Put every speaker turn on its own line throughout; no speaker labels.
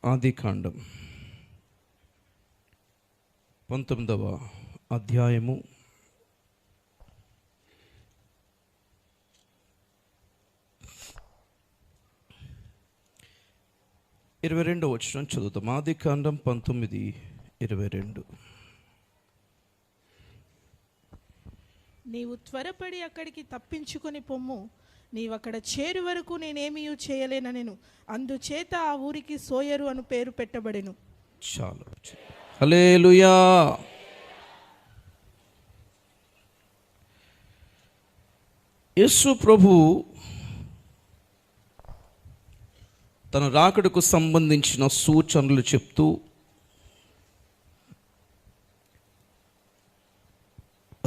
ఆదికాండం 19వ అధ్యాయము 22వ వచనం చదువుతాం. ఆదికాండం 19:22.
నీవు త్వరపడి అక్కడికి తప్పించుకొని పొమ్ము, నీవక్కడ చేరు వరకు నేనేమీ చేయలేనెను. అందుచేత ఆ ఊరికి సోయరు అను పేరు పెట్టబడెను.
చాలు. హల్లెలూయా. యేసు ప్రభు తన రాకడకు సంబంధించిన సూచనలు చెప్తూ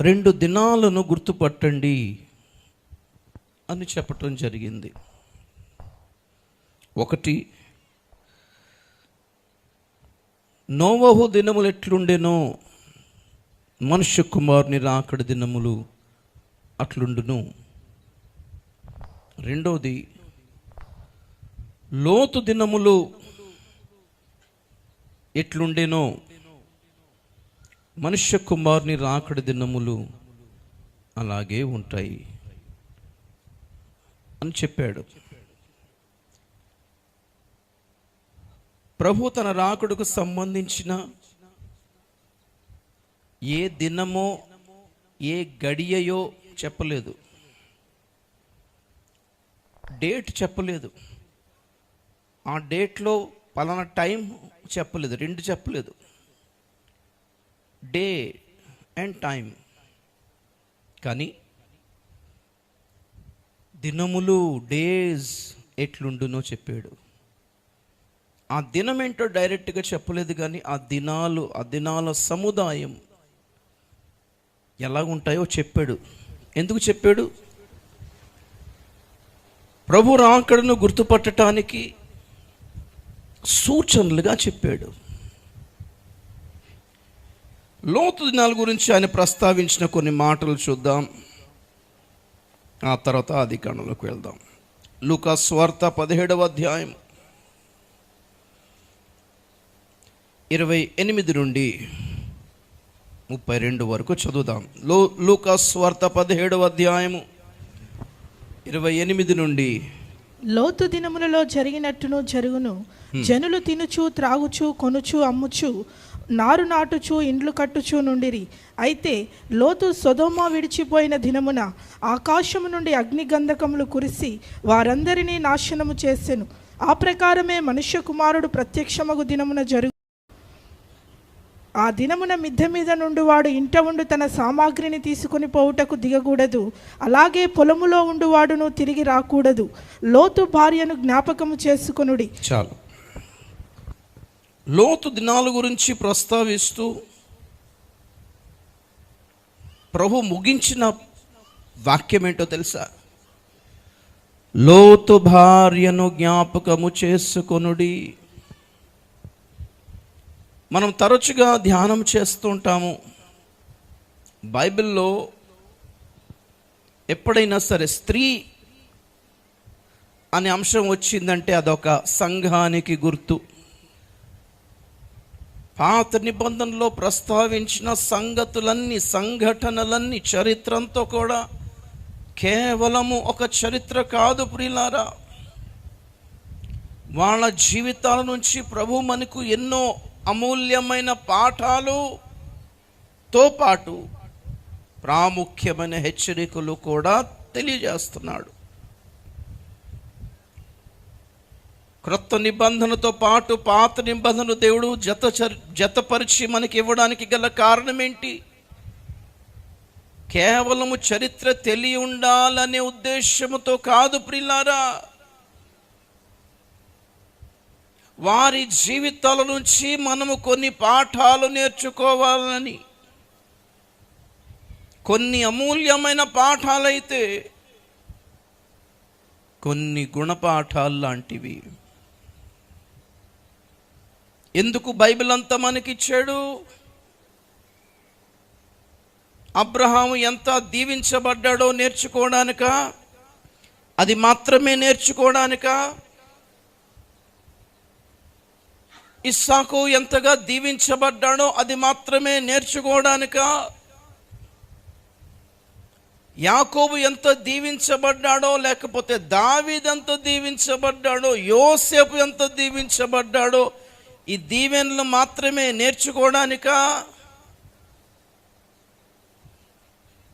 రెండు దినాలను గుర్తుపట్టండి అని చెప్పటం జరిగింది. ఒకటి, నోవహు దినములు ఎట్లుండెనో మనుష్య కుమారుని రాకడ దినములు అట్లుండును. రెండవది, లోతు దినములు ఎట్లుండెనో మనుష్య కుమారుని రాకడ దినములు అలాగే ఉంటాయి అని చెప్పాడు. ప్రభు తన రాకడకు సంబంధించిన ఏ దినమో ఏ గడియయో చెప్పలేదు, డేట్ చెప్పలేదు, ఆ డేట్లో పలానా టైం చెప్పలేదు, రెండు చెప్పలేదు, డే అండ్ టైం. కానీ దినములు, డేస్ ఎట్లుండునో చెప్పాడు. ఆ దినం ఏంటో డైరెక్ట్గా చెప్పలేదు, కానీ ఆ దినాల సముదాయం ఎలా ఉంటాయో చెప్పాడు. ఎందుకు చెప్పాడు? ప్రభు రాకడను గుర్తుపట్టడానికి సూచనలుగా చెప్పాడు. లోతు దినాల గురించి ఆయన ప్రస్తావించిన కొన్ని మాటలు చూద్దాం, ఆ తర్వాత ఆదికాండంలోకి వెళ్దాం. లూకా సువార్త 17వ అధ్యాయం 28 నుండి 32 వరకు చదువుదాం. లూకా సువార్త 17వ అధ్యాయము 28 నుండి.
లోతు దినములలో జరిగినట్టును జరుగును. జనులు తినుచు త్రాగుచు కొనుచు అమ్ముచు నారు నాటుచు ఇండ్లు కట్టుచు నుండిరి. అయితే లోతు సొదొమ విడిచిపోయిన దినమున ఆకాశము నుండి అగ్నిగంధకములు కురిసి వారందరినీ నాశనము చేసెను. ఆ ప్రకారమే మనుష్య కుమారుడు ప్రత్యక్షమగు దినమున జరుగు. ఆ దినమున మిద్దె మీద నుండి వాడు ఇంట ఉండు తన సామాగ్రిని తీసుకుని పోవుటకు దిగకూడదు. అలాగే పొలములో ఉండువాడును తిరిగి రాకూడదు. లోతు భార్యను జ్ఞాపకము చేసుకొనుడి.
చాలు. లోతు దినాల గురించి ప్రస్తావిస్తూ ప్రభు ముగించిన వాక్యం ఏంటో తెలుసా? లోతు భార్యను జ్ఞాపకము చేసుకొనుడి. మనం తరచుగా ధ్యానం చేస్తుంటాము. బైబిల్లో ఎప్పుడైనా సరే స్త్రీ అనే అంశం వచ్చిందంటే అదొక సంఘానికి గుర్తు. పాత నిబంధనలో ప్రస్తావించిన సంఘటనలన్నీ చరిత్రంతో కూడా కేవలము ఒక చరిత్ర కాదు ప్రియులారా. వాళ్ళ జీవితాల నుంచి ప్రభు మనకు ఎన్నో అమూల్యమైన పాఠాలుతో పాటు ప్రాముఖ్యమైన హెచ్చరికలు కూడా తెలియజేస్తున్నాడు. క్రొత్త నిబంధనతో పాటు పాత నిబంధన దేవుడు జతపరిచి మనకి ఇవ్వడానికి గల కారణం ఏంటి? కేవలము చరిత్ర తెలియ ఉండాలనే ఉద్దేశంతో కాదు ప్రియులారా. వారి జీవితాల నుంచి మనము కొన్ని పాఠాలు నేర్చుకోవాలని, కొన్ని అమూల్యమైన పాఠాలైతే కొన్ని గుణపాఠాలు లాంటివి. ఎందుకు బైబిల్ అంతా మనకిచ్చాడు? అబ్రహాము ఎంత దీవించబడ్డాడో నేర్చుకోవడానికా? అది మాత్రమే నేర్చుకోవడానికా? ఇస్సాకు ఎంతగా దీవించబడ్డాడో అది మాత్రమే నేర్చుకోవడానిక? యాకోబు ఎంత దీవించబడ్డాడో, లేకపోతే దావీదు ఎంత దీవించబడ్డాడో, యోసేపు ఎంత దీవించబడ్డాడో, ఈ దీవెనలు మాత్రమే నేర్చుకోవడానిక?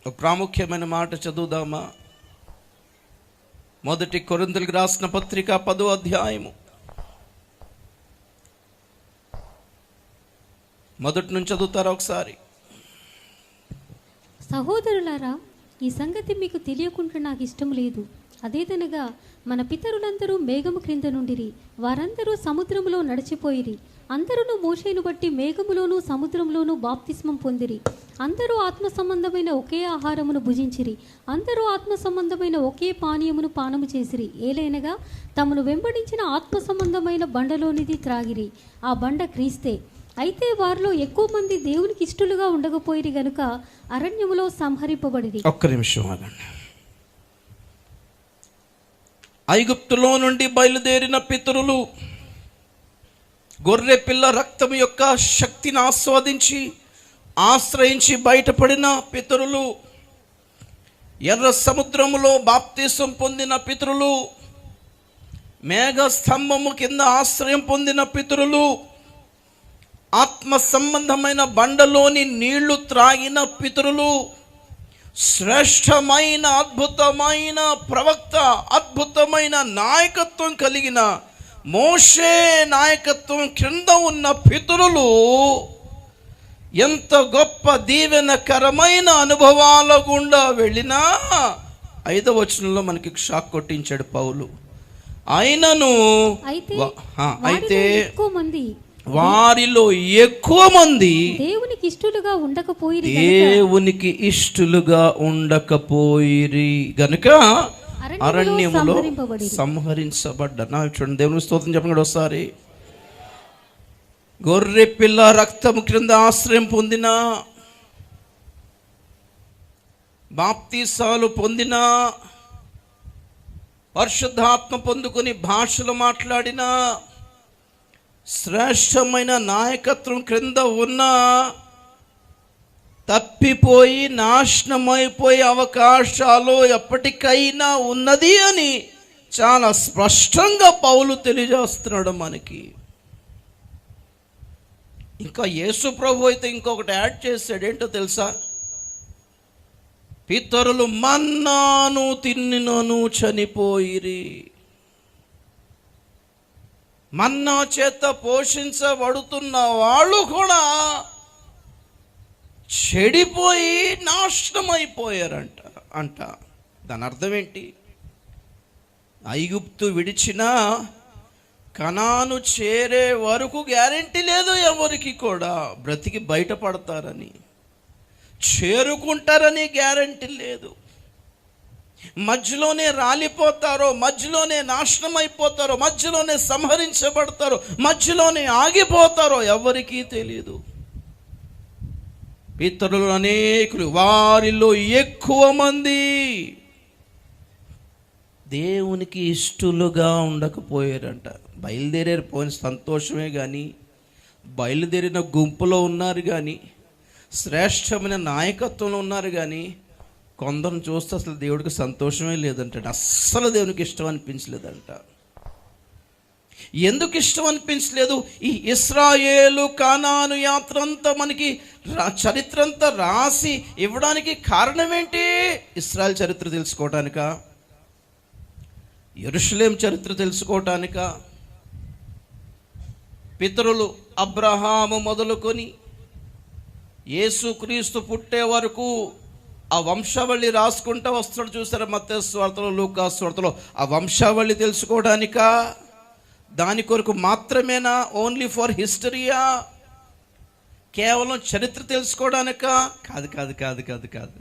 ఒక ప్రాముఖ్యమైన మాట చదువుదామా? మొదటి కొరింథీయులకు రాసిన పత్రిక 10వ అధ్యాయము మొదటి నుంచి చదువుతారా ఒకసారి?
సహోదరులారా, ఈ సంగతి మీకు తెలియకుండా నాకు ఇష్టం లేదు. అదేదనగా మన పితరులందరూ మేఘము క్రింద నుండిరి, వారందరూ సముద్రములో నడిచిపోయిరి. అందరూ మోషేను బట్టి మేఘములోను సముద్రంలోనూ బాప్తిస్మం పొందిరి. అందరూ ఆత్మ సంబంధమైన ఒకే ఆహారమును భుజించిరి. అందరూ ఆత్మ సంబంధమైన ఒకే పానీయమును పానము చేసిరి. ఏలైనగా తమను వెంబడించిన ఆత్మ సంబంధమైన బండలోనిది త్రాగిరి. ఆ బండ క్రీస్తే. అయితే వారిలో ఎక్కువ మంది దేవునికి ఇష్టలుగా ఉండకపోయిరి గనుక అరణ్యములో సంహరింపబడిరి.
ఒక్క నిమిషం ఆగండి. ఐగుప్తులో నుండి బయలుదేరిన పితరులు గొర్రె పిల్ల రక్తం యొక్క శక్తిని ఆస్వాదించి ఆశ్రయించి బయటపడిన పితరులు, ఎర్ర సముద్రములో బాప్తిసం పొందిన పితరులు, మేఘ స్తంభము కింద ఆశ్రయం పొందిన పితరులు, ఆత్మ సంబంధమైన బండలోని నీళ్లు త్రాగిన పితరులు, శ్రేష్టమైన అద్భుతమైన ప్రవక్త, అద్భుతమైన నాయకత్వం కలిగిన మోషే నాయకత్వం క్రింద ఉన్న పితరులు ఎంత గొప్ప దీవెనకరమైన అనుభవాల గుండా వెళ్ళినా 5వ వచనంలో మనకి షాక్ కొట్టించాడు పౌలు. అయినను అయితే వారిలో ఎక్కువ మంది
దేవునికి ఇష్టలుగా ఉండకపోయిరి
గనుక అరణ్యములో సంహరించబడ్డారు. చూడండి, దేవుని స్తోత్రం చెప్పండి ఒకసారి. గొర్రె పిల్ల రక్తము క్రింద ఆశ్రయం పొందిన, బాప్తీసాలు పొందిన, పరిశుద్ధాత్మ పొందుకొని భాషలు మాట్లాడిన, శ్రేష్టమైన నాయకత్వం క్రింద ఉన్న తప్పిపోయి నాశనమైపోయే అవకాశాలు ఎప్పటికైనా ఉన్నది అని చాలా స్పష్టంగా పౌలు తెలియజేస్తున్నాడు మనకి. ఇంకా యేసు ప్రభు అయితే ఇంకొకటి యాడ్ చేశాడు. ఏంటో తెలుసా? పితరులు మన్నాను తిన్నను చనిపోయిరి. మన్నా చేత పోషించబడుతున్న వాళ్ళు కూడా చెడిపోయి నాశనమైపోయారంట. దాని అర్థం ఏంటి? ఐగుప్తు విడిచిన కనాను చేరే వరకు గ్యారెంటీ లేదు ఎవరికి కూడా. బ్రతికి బయటపడతారని, చేరుకుంటారని గ్యారెంటీ లేదు. మధ్యలోనే రాలిపోతారో, మధ్యలోనే నాశనం అయిపోతారో, మధ్యలోనే సంహరించబడతారో, మధ్యలోనే ఆగిపోతారో ఎవరికీ తెలియదు. పితరులు అనేకులు, వారిలో ఎక్కువ మంది దేవునికి ఇష్టలుగా ఉండకపోయారంట. బయలుదేరారు, పోయిన సంతోషమే కానీ, బయలుదేరిన గుంపులో ఉన్నారు కానీ, శ్రేష్టమైన నాయకత్వంలో ఉన్నారు కానీ, కొందరిని చూస్తే అసలు దేవుడికి సంతోషమే లేదంట. అస్సలు దేవునికి ఇష్టం అనిపించలేదంట. ఎందుకు ఇష్టం అనిపించలేదు? ఈ ఇశ్రాయేలు కానాను యాత్ర అంతా మనకి చరిత్ర అంతా రాసి ఇవ్వడానికి కారణం ఏంటి? ఇశ్రాయేల్ చరిత్ర తెలుసుకోవటానిక? యెరూషలేం చరిత్ర తెలుసుకోవటానిక? పితరులు అబ్రహాము మొదలుకొని యేసుక్రీస్తు పుట్టే వరకు ఆ వంశావళి రాసుకుంటూ వస్తాడు. చూసారా మత్తయి సువార్తలో, లూకా సువార్తలో ఆ వంశావళి తెలుసుకోవడానిక? దాని కొరకు మాత్రమేనా? ఓన్లీ ఫర్ హిస్టరీయా? కేవలం చరిత్ర తెలుసుకోవడానిక? కాదు కాదు కాదు కాదు కాదు.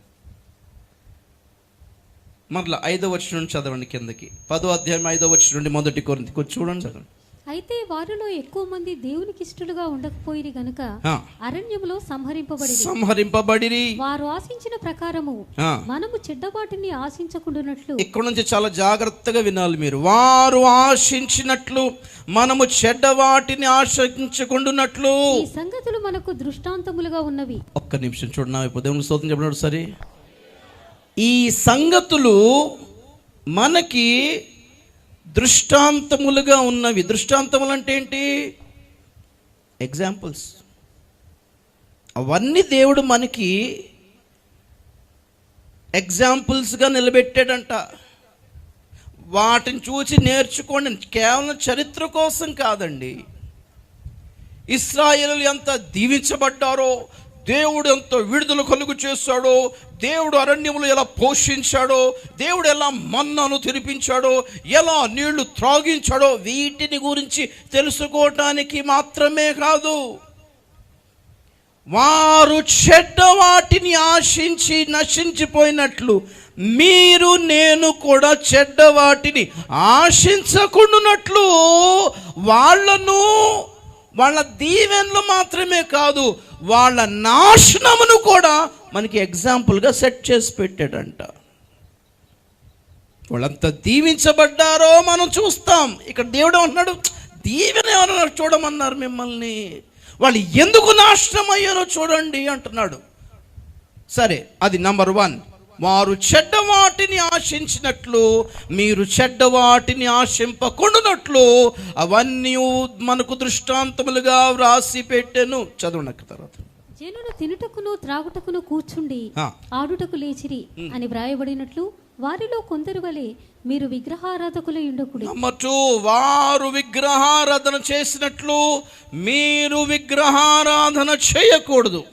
మరలా 5వ వచనం నుండి చదవండి కిందకి. 10వ అధ్యాయం 5వ వచనం నుండి మొదటి కొరింథీ కొంచెం చూడండి, చదవండి.
అయితే వారిలో ఎక్కువ మంది దేవునికి ఇష్టలుగా ఉండకపోయిరి గనుక
ఆ.
అరణ్యములో
సంహరింపబడిరి.
వారు ఆశించిన ప్రకారము
ఆ.
మనము చెడ్డవాటిని ఆశించకుండానట్లు.
ఇక్కడ నుంచి చాలా జాగ్రత్తగా వినాలి మీరు. వారు ఆశించినట్లు మనము చెడ్డవాటిని ఆశించకుండానట్లు.
ఈ సంగతులు మనకు దృష్టాంతములుగా ఉన్నవి.
ఒక్క నిమిషం చూడండి, నా వైపు దేవుని స్తోత్రం చెప్పినాడు సరే. ఈ సంగతులు మనకి దృష్టాంతములుగా ఉన్నవి. దృష్టాంతములు అంటే ఏంటి? ఎగ్జాంపుల్స్. అవన్నీ దేవుడు మనకి ఎగ్జాంపుల్స్గా నిలబెట్టాడంట. వాటిని చూసి నేర్చుకోండి. కేవలం చరిత్ర కోసం కాదండి. ఇశ్రాయేలులు ఎంత దీవించబడ్డారో, దేవుడు ఎంత విడుదల కలుగు చేశాడో, దేవుడు అరణ్యములు ఎలా పోషించాడో, దేవుడు ఎలా మన్నాను తినిపించాడో, ఎలా నీళ్లు త్రాగించాడో, వీటిని గురించి తెలుసుకోవటానికి మాత్రమే కాదు, వారు చెడ్డ వాటిని ఆశించి నశించిపోయినట్లు మీరు నేను కూడా చెడ్డ వాటిని ఆశించకుండానట్లు వాళ్ళ దీవెనలు మాత్రమే కాదు, వాళ్ళ నాశనమును కూడా మనకి ఎగ్జాంపుల్గా సెట్ చేసి పెట్టాడంట. వాళ్ళంతా దీవించబడ్డారో మనం చూస్తాం. ఇక్కడ దేవుడు అంటున్నాడు, దీవెన ఎవరన్నా చూడమన్నారు మిమ్మల్ని, వాళ్ళు ఎందుకు నాశనం అయ్యారో చూడండి అంటున్నాడు. సరే, అది నంబర్ 1. వారు చెడ్డవాటిని ఆశించినట్లు మీరు చెడ్డవాటిని ఆశింపకుండానట్లు అవన్నీ మనకు దృష్టాంతములుగా వ్రాసి పెట్టెను. చదవండి తర్వాత.
జనులు తినుటకును త్రాగుటకును కూర్చుండి ఆడుటకు లేచిరి అని వ్రాయబడినట్లు వారిలో కొందరు వలె మీరు విగ్రహారాధకులై ఉండకుడి.
నంబర్ 2, వారు విగ్రహారాధన చేసినట్లు మీరు విగ్రహారాధన చేయకూడదు.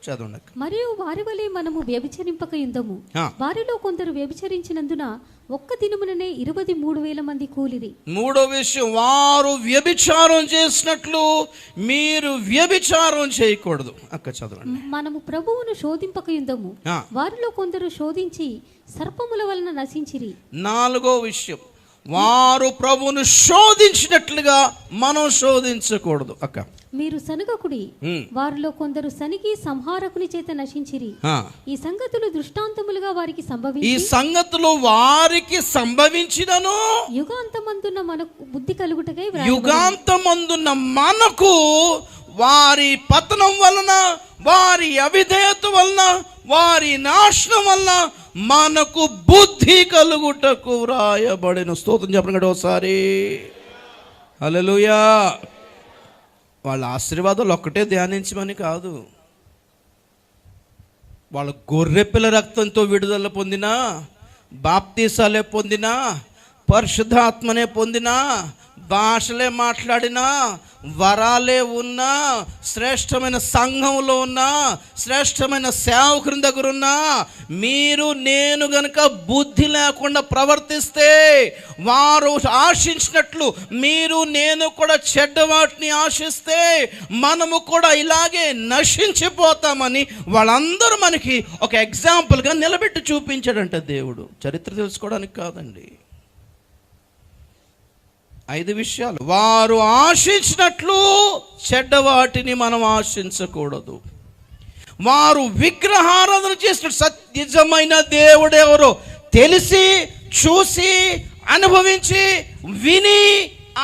చదవండి.
మరియు వారి వలె మనము వ్యభిచరింపక యుందము. వారిలో కొందరు వ్యభిచరించినందున ఒక్క దినముననే 23,000 మంది కూలిరి.
మూడో విషయం, వారు వ్యభిచారం చేసినట్లు మీరు వ్యభిచారం చేయకూడదు. అక్క చదవండి.
మనము ప్రభువును శోధింపక యుందము. వారిలో కొందరు శోధించి సర్పముల వలన నశించిరి.
నాలుగో విషయం, వారు ప్రభువును శోధించినట్లుగా మనం శోధించకూడదు. అక్క
మీరు సనుగకుడి. వారిలో కొందరు సనిగి సంహారకుని చేత నశించిరి. ఈ సంగతులు దృష్టాంతములుగా వారికి సంభవించి,
ఈ సంగతులు వారికి సంభవించినను
యుగాంతమందున్న మనకు బుద్ధి కలుగుటకై
యుగాంతమందున్న మనకు వారి పతనం వలన, వారి అవిధేయత వలన, వారి నాశనం వలన మనకు బుద్ధి కలుగుటకు వ్రాయబడిన. స్తోత్రం చెప్పండి ఒకసారి. హల్లెలూయా. వాళ్ళ ఆశీర్వాదాలు ఒక్కటే ధ్యానించమని కాదు, వాళ్ళ గొర్రెపిల్ల రక్తంతో విడుదల పొందినా, బాప్తీసాలే పొందినా, పరిశుద్ధాత్మనే పొందినా, భాషలే మాట్లాడినా, వరాలే ఉన్నా, శ్రేష్టమైన సంఘంలో ఉన్నా, శ్రేష్టమైన సేవకుని దగ్గర ఉన్నా, మీరు నేను గనుక బుద్ధి లేకుండా ప్రవర్తిస్తే, వారు ఆశించినట్లు మీరు నేను కూడా చెడ్డవాటిని ఆశిస్తే, మనము కూడా ఇలాగే నశించిపోతామని వాళ్ళందరూ మనకి ఒక ఎగ్జాంపుల్గా నిలబెట్టి చూపించాడంట దేవుడు. చరిత్ర తెలుసుకోవడానికి కాదండి. 5 విషయాలు. వారు ఆశించినట్లు చెడ్డవాటిని మనం ఆశించకూడదు. వారు విగ్రహారాధన చేసిన నిజమైన దేవుడెవరో తెలిసి, చూసి, అనుభవించి, విని,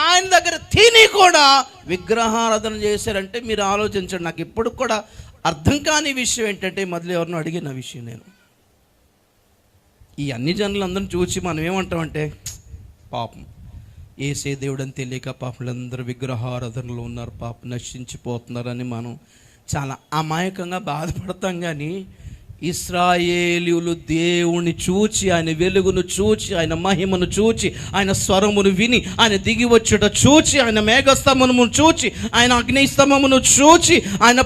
ఆయన దగ్గర తిని కూడా విగ్రహారాధన చేశారంటే మీరు ఆలోచించండి. నాకు ఇప్పుడు కూడా అర్థం కాని విషయం ఏంటంటే, మొదలు ఎవరినో అడిగిన విషయం నేను, ఈ అన్ని జనులందరిని చూసి మనం ఏమంటామంటే, పాపం ఏసే దేవుడు అని తెలియక పాపలందరూ విగ్రహారాధనలో ఉన్నారు, పాపం నశించిపోతున్నారని మనం చాలా అమాయకంగా బాధపడతాం. కానీ ఇశ్రాయేలీయులు దేవుని చూచి, ఆయన వెలుగును చూచి, ఆయన మహిమను చూచి, ఆయన స్వరమును విని, ఆయన దిగి వచ్చుట చూచి, ఆయన మేఘస్తంభమును చూచి, ఆయన అగ్నిస్తంభమును చూచి, ఆయన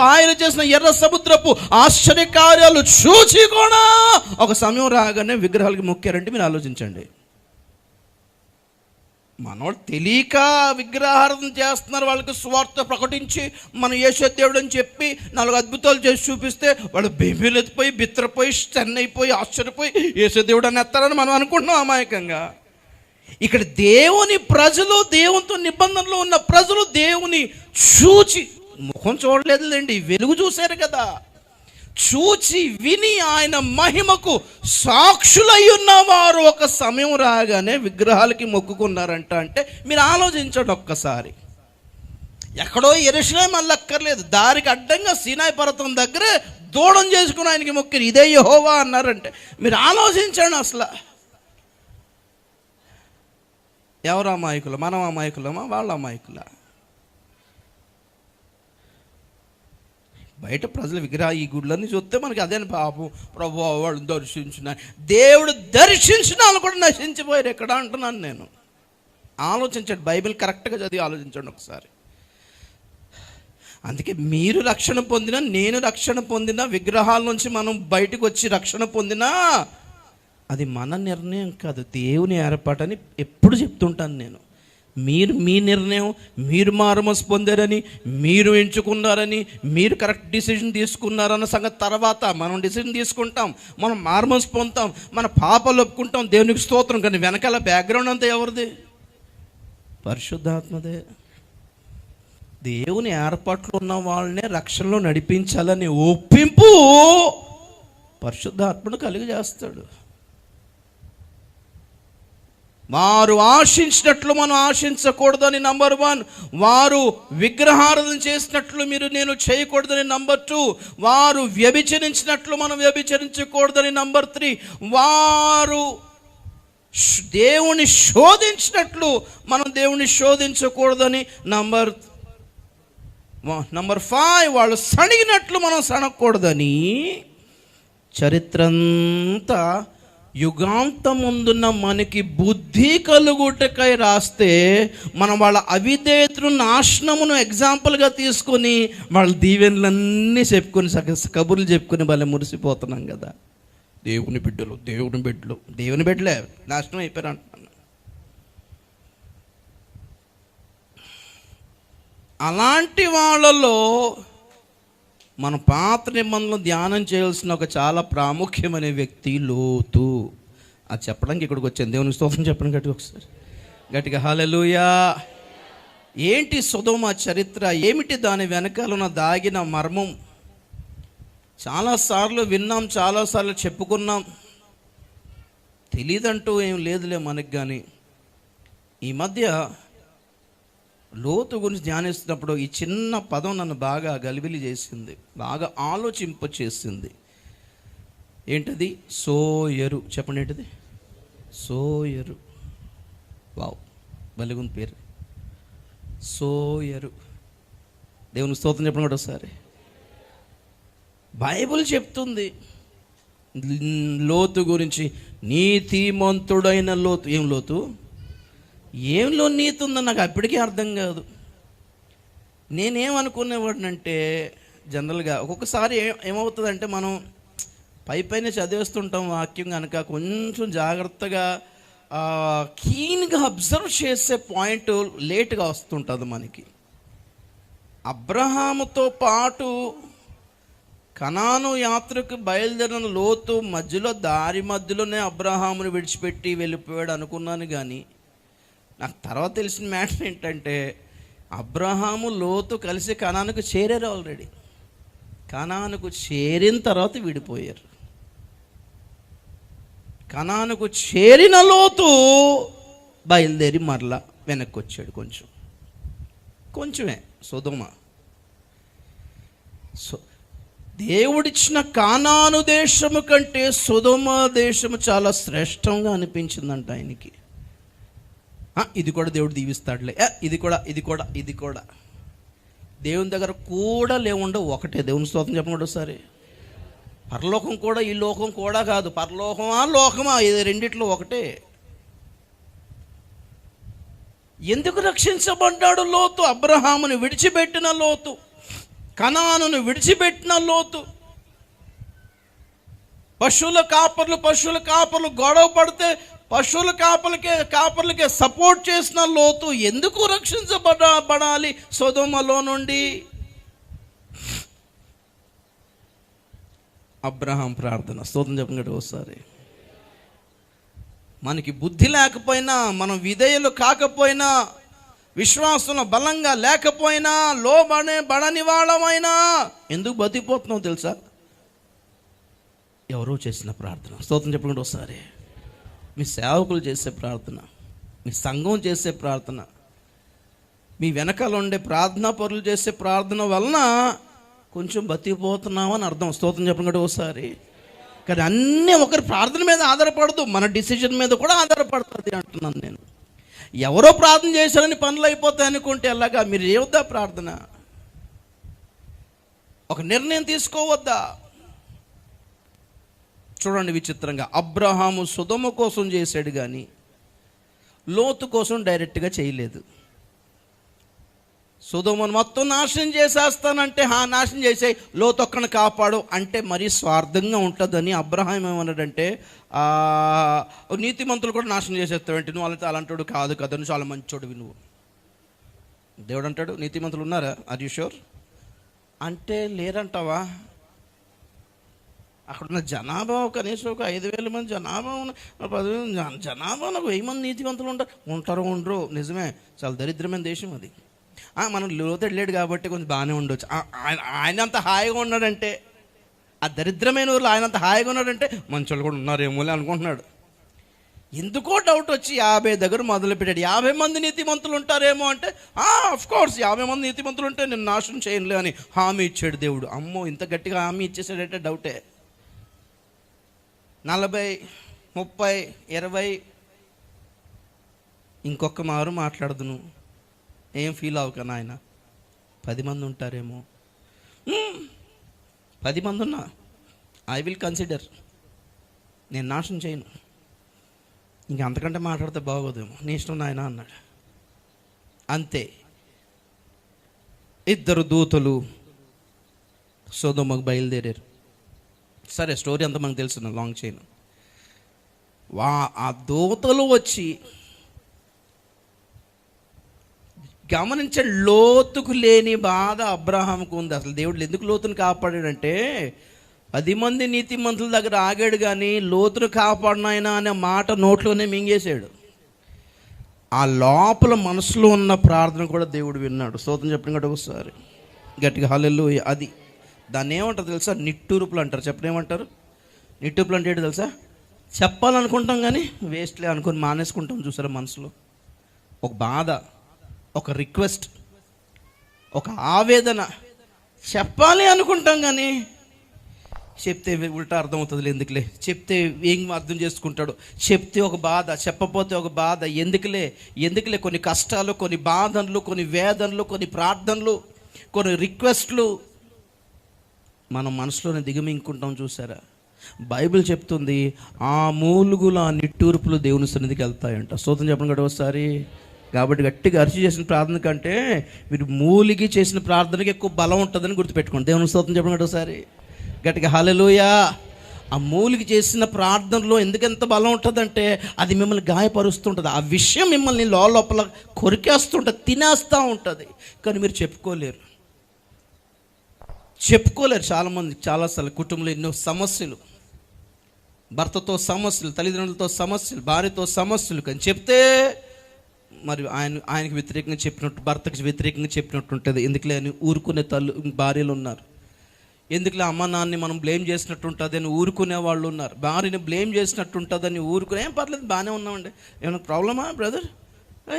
పాయలు చేసిన ఎర్ర సముద్రపు ఆశ్చర్య కార్యాలు చూచి కూడా ఒక సమయం రాగానే విగ్రహాలకి మొక్కారంటే మీరు ఆలోచించండి. మనోళ్ళు తెలియక విగ్రహారాధన చేస్తున్నారు. వాళ్ళకి స్వార్థ ప్రకటించి మనం యేసు దేవుడు అని చెప్పి 4 అద్భుతాలు చేసి చూపిస్తే వాళ్ళు బెంబేలెత్తిపోయి, బిత్తరపోయి, స్టన్ అయిపోయి, ఆశ్చర్యపోయి యేసు దేవుడు అని ఎత్తారని మనం అనుకుంటున్నాం అమాయకంగా. ఇక్కడ దేవుని ప్రజలు, దేవునితో నిబంధనలో ఉన్న ప్రజలు దేవుని చూచి, ముఖం చూడలేదులేండి, వెలుగు చూశారు కదా, చూచి విని ఆయన మహిమకు సాక్షులై ఉన్నవారు ఒక సమయం రాగానే విగ్రహాలకి మొక్కుకున్నారంట. అంటే మీరు ఆలోచించండి ఒక్కసారి. ఎక్కడో యెరూషలేము అల్లక్కర్లేదు, దారికి అడ్డంగా సీనాయి పర్వతం దగ్గరే దూడం చేసుకుని ఆయనకి మొక్కిరు. ఇదే యెహోవా అన్నారంటే మీరు ఆలోచించండి. అసలు ఎవరు అమాయకులు? మనం అమాయకులమా, వాళ్ళ అమాయకులా? బయట ప్రజలు ఈ గుడ్లన్నీ చూస్తే మనకి అదే పాపం, ప్రభు వాళ్ళు దర్శించిన, దేవుడు దర్శించిన వాళ్ళు కూడా నశించిపోయారు ఎక్కడ అంటున్నాను నేను. ఆలోచించండి, బైబిల్ కరెక్ట్గా చదివి ఆలోచించండి ఒకసారి. అందుకే మీరు రక్షణ పొందినా, నేను రక్షణ పొందినా, విగ్రహాల నుంచి మనం బయటకు వచ్చి రక్షణ పొందినా అది మన నిర్ణయం కాదు, దేవుని ఏర్పాటని ఎప్పుడు చెప్తుంటాను నేను. మీరు మీ నిర్ణయం, మీరు మారుమనసు పొందారని, మీరు ఎంచుకున్నారని, మీరు కరెక్ట్ డిసిజన్ తీసుకున్నారన్న సంగతి తర్వాత మనం డిసిజన్ తీసుకుంటాం, మనం మారుమనసు పొందుతాం, మన పాపాలు ఒప్పుకుంటాం, దేవునికి స్తోత్రం. కానీ వెనకాల బ్యాక్గ్రౌండ్ అంతా ఎవరిది? పరిశుద్ధాత్మదే. దేవుని ఏర్పాట్లు ఉన్న వాళ్ళనే రక్షణలో నడిపించాలని ఒప్పింపు పరిశుద్ధాత్ముడు కలుగజేస్తాడు. వారు ఆశించినట్లు మనం ఆశించకూడదని నంబర్ 1. వారు విగ్రహారాధన చేసినట్లు నేను చేయకూడదని నంబర్ 2. వారు వ్యభిచరించినట్లు మనం వ్యభిచరించకూడదని నంబర్ 3. వారు దేవుని శోధించినట్లు మనం దేవుని శోధించకూడదని నంబర్ 5. వాళ్ళు సణిగినట్లు మనం సణగకూడదని చరిత్రంతా యుగాంతముందున్న మనకి బుద్ధి కలుగుటకై రాస్తే మనం వాళ్ళ అవిధేయతను, నాశనమును ఎగ్జాంపుల్గా తీసుకొని వాళ్ళ దీవెనలన్నీ చెప్పుకొని కబుర్లు చెప్పుకొని భలే మురిసిపోతున్నాం కదా. దేవుని బిడ్డలు, దేవుని బిడ్డలే నాశనం అయిపోయారు అంటున్నాను. అలాంటి వాళ్ళలో మన పాత నిబంధనలో ధ్యానం చేయాల్సిన ఒక చాలా ప్రాముఖ్యమైన వ్యక్తి లోతు. అది చెప్పడానికి ఇక్కడికి వచ్చాను. దేవుని స్తోత్రం చెప్పండి గట్టిగా ఒకసారి, గట్టిగా హల్లెలూయా. ఏంటి సొదొమ చరిత్ర? ఏమిటి దాని వెనకాల ఉన్న దాగిన మర్మం? చాలాసార్లు విన్నాం, చాలాసార్లు చెప్పుకున్నాం, తెలీదంటూ ఏం లేదులే మనకి. కానీ ఈ మధ్య లోతు గురించి ధ్యానిస్తున్నప్పుడు ఈ చిన్న పదం నన్ను బాగా గలిబిలి చేసింది, బాగా ఆలోచింప చేసింది. ఏంటది? సోయరు. చెప్పండి, ఏంటిది? సోయరు. వావ్, బలిగుంది పేరు, సోయరు. దేవుని స్తోత్రం చెప్పండి కూడా ఒకసారి. బైబిల్ చెప్తుంది లోతు గురించి, నీతిమంతుడైన లోతు. ఏం లోతు? ఏంలో నీతి ఉందో నాకు అప్పటికీ అర్థం కాదు. నేనేమనుకునేవాడినంటే జనరల్గా ఒక్కొక్కసారి ఏమవుతుందంటే మనం పైన చదివేస్తుంటాం వాక్యం కనుక, కొంచెం జాగ్రత్తగా కీన్గా అబ్జర్వ్ చేసే పాయింట్ లేట్గా వస్తుంటుంది మనకి. అబ్రహాముతో పాటు కనాను యాత్రకు బయలుదేరిన లోతు దారి మధ్యలోనే అబ్రహాముని విడిచిపెట్టి వెళ్ళిపోయాడు అనుకున్నాను. కానీ నాకు తర్వాత తెలిసిన మ్యాటర్ ఏంటంటే అబ్రహాము లోతు కలిసి కనానుకు చేరారు. ఆల్రెడీ కనానుకు చేరిన తర్వాత విడిపోయారు. కనానుకు చేరిన లోతు బయలుదేరి మరలా వెనక్కి వచ్చాడు. కొంచెమే సొదొమ. దేవుడిచ్చిన కానాను దేశము కంటే సొదొమ దేశము చాలా శ్రేష్టంగా అనిపించిందంట ఆయనకి. ఇది కూడా దేవుడు దీవిస్తాడులే, ఇది కూడా దేవుని దగ్గర కూడా లేవుండవు, ఒకటే. దేవుని స్తోత్రం చెప్పండి ఒకసారి. పరలోకం కూడా ఈ లోకం కూడా కాదు, పరలోకమా లోకమా ఇది రెండిట్లో ఒకటే. ఎందుకు రక్షించబడ్డాడు లోతు? అబ్రహాముని విడిచిపెట్టిన లోతు, కనానును విడిచిపెట్టిన లోతు, పశువుల కాపర్లు గొడవ పడితే పశువుల కాపర్లకే సపోర్ట్ చేసిన లోతు ఎందుకు రక్షించబడాలి సొదొమలో నుండి? అబ్రహాం ప్రార్థన. స్తోత్రం చెప్పండి ఒకసారి. మనకి బుద్ధి లేకపోయినా, మనం విధేయులు కాకపోయినా, విశ్వాసంలో బలంగా లేకపోయినా, బడని వాళ్ళమైనా ఎందుకు బతికిపోతున్నావు తెలుసా? ఎవరో చేసిన ప్రార్థన. స్తోత్రం చెప్పకుండా ఒకసారి. మీ సేవకులు చేసే ప్రార్థన, మీ సంఘం చేసే ప్రార్థన, మీ వెనకాల ఉండే ప్రార్థనా పరులు చేసే ప్రార్థన వలన కొంచెం బతికిపోతున్నామని అర్థం. స్తోత్రం చెప్పకుండా ఒకసారి. కానీ అన్నీ ఒకరి ప్రార్థన మీద ఆధారపడదు, మన డిసిజన్ మీద కూడా ఆధారపడుతుంది అంటున్నాను నేను. ఎవరో ప్రార్థన చేశారని పనులు అయిపోతాయి అనుకుంటే ఎలాగా? మీరు చేయవద్దా ప్రార్థన? ఒక నిర్ణయం తీసుకోవద్దా? చూడండి విచిత్రంగా, అబ్రహాము సొదొమ కోసం చేశాడు కానీ లోతు కోసం డైరెక్ట్గా చేయలేదు. సొదొమను మొత్తం నాశనం చేసేస్తానంటే, నాశనం చేసే, లోతు ఒక్కని కాపాడు అంటే మరీ స్వార్థంగా ఉంటుందని అబ్రహాం ఏమన్నాడంటే, నీతిమంతులు కూడా నాశనం చేసేస్తావంటే నువ్వు అలాంటి కాదు కదా, నువ్వు చాలా మంచోడివి నువ్వు. దేవుడు అంటాడు, నీతిమంతులు ఉన్నారా? ఆర్ యు షూర్ అంటే లేరంటావా? అక్కడున్న జనాభా కనీసం ఒక 5,000 మంది జనాభా ఉన్న 10,000 జనాభా, 1,000 మంది నీతివంతులు ఉంటారు ఉండరు. నిజమే, చాలా దరిద్రమైన దేశం అది. మనం లోతు వెళ్ళాడు కాబట్టి కొంచెం బాగానే ఉండొచ్చు. ఆయన అంత హాయిగా ఉన్నాడంటే, ఆ దరిద్రమైన ఊళ్ళో ఆయన అంత హాయిగా ఉన్నాడంటే మంచోళ్ళు కూడా ఉన్నారేమో అనుకుంటున్నాడు. ఎందుకో డౌట్ వచ్చి 50 దగ్గర మొదలుపెట్టాడు. 50 మంది నీతిమంతులు ఉంటారేమో అంటే, ఆఫ్కోర్స్ 50 మంది నీతిమంతులు ఉంటే నేను నాశనం చేయనులే అని హామీ ఇచ్చాడు దేవుడు. అమ్మో, ఇంత గట్టిగా హామీ ఇచ్చేసాడంటే డౌటే. 40, 30, 20 ఇంకొక మారు మాట్లాడదును, ఏం ఫీల్ అవ్వక నాయన. 10 మంది ఉంటారేమో, 10 మంది ఉన్నా ఐ విల్ కన్సిడర్, నేను నాశనం చేయను. ఇంక అంతకంటే మాట్లాడితే బాగోదేమో, నీ ఇష్టం నాయన అన్నాడు. అంతే. 2 దూతలు సొదొమకు బయలుదేరారు. సరే, స్టోరీ అంతా మనకు తెలుసు, లాంగ్ చైన్. ఆ దూతలు వచ్చి గమనించండి, లోతుకు లేని బాధ అబ్రహాముకు ఉంది. అసలు దేవుడు ఎందుకు లోతును కాపాడాడంటే, 10 మంది నీతిమంతుల దగ్గర ఆగాడు కానీ లోతును కాపాడినాయన అనే మాట నోట్లోనే మింగేశాడు. ఆ లోపల మనసులో ఉన్న ప్రార్థన కూడా దేవుడు విన్నాడు. స్తోత్రం చెప్పండి గట్టిగా ఒకసారి, గట్టిగా హల్లెలూయా. అది దాన్ని ఏమంటారు తెలుసా? నిట్టూర్పులు అంటారు. చెప్పనేమంటారు? నిట్టూర్పులు అంటే ఏంటి తెలుసా? చెప్పాలనుకుంటాం కానీ వేస్ట్లే అనుకుని మానేసుకుంటాం. చూసారా, మనసులో ఒక బాధ, ఒక రిక్వెస్ట్, ఒక ఆవేదన చెప్పాలి అనుకుంటాం కానీ చెప్తే ఉల్టా అర్థమవుతుంది. ఎందుకులే, చెప్తే ఏం అర్థం చేసుకుంటాడు, చెప్తే ఒక బాధ, చెప్పపోతే ఒక బాధ, ఎందుకులే కొన్ని కష్టాలు, కొన్ని బాధలు, కొన్ని వేదనలు, కొన్ని ప్రార్థనలు, కొన్ని రిక్వెస్ట్లు మనం మనసులోనే దిగమింగుకుంటాం. చూసారా, బైబిల్ చెప్తుంది ఆ మూలుగులు, ఆ నిట్టూర్పులు దేవుని సన్నిధికి వెళ్తాయంట. స్తోత్రం చెప్పండి కదా ఒకసారి. కాబట్టి గట్టిగా అరిచి చేసిన ప్రార్థన కంటే మీరు మూలిగి చేసిన ప్రార్థనకి ఎక్కువ బలం ఉంటుందని గుర్తుపెట్టుకోండి. దేవుని స్తోత్రం చెప్పండి కదా ఒకసారి, గట్టిగా హల్లెలూయా. ఆ మూలిగి చేసిన ప్రార్థనలో ఎందుకెంత బలం ఉంటుందంటే అది మిమ్మల్ని గాయపరుస్తుంటుంది. ఆ విషయం మిమ్మల్ని లోపల కొరికేస్తుంటుంది, తినేస్తూ ఉంటుంది. కానీ మీరు చెప్పుకోలేరు. చాలామంది చాలాసార్లు కుటుంబంలో ఎన్నో సమస్యలు, భర్తతో సమస్యలు, తల్లిదండ్రులతో సమస్యలు, భార్యతో సమస్యలు, కానీ చెప్తే మరి ఆయనకి వ్యతిరేకంగా చెప్పినట్టు, భర్తకి వ్యతిరేకంగా చెప్పినట్టు ఉంటుంది. ఎందుకులే అని ఊరుకునే భార్యలు ఉన్నారు. ఎందుకులే అమ్మ నాన్నని మనం బ్లేమ్ చేసినట్టు ఉంటుంది అని ఊరుకునే వాళ్ళు ఉన్నారు. భార్యని బ్లేమ్ చేసినట్టు ఉంటుందని ఊరుకునే, ఏం పర్లేదు బాగానే ఉన్నామండి, ఏమైనా ప్రాబ్లమా బ్రదర్?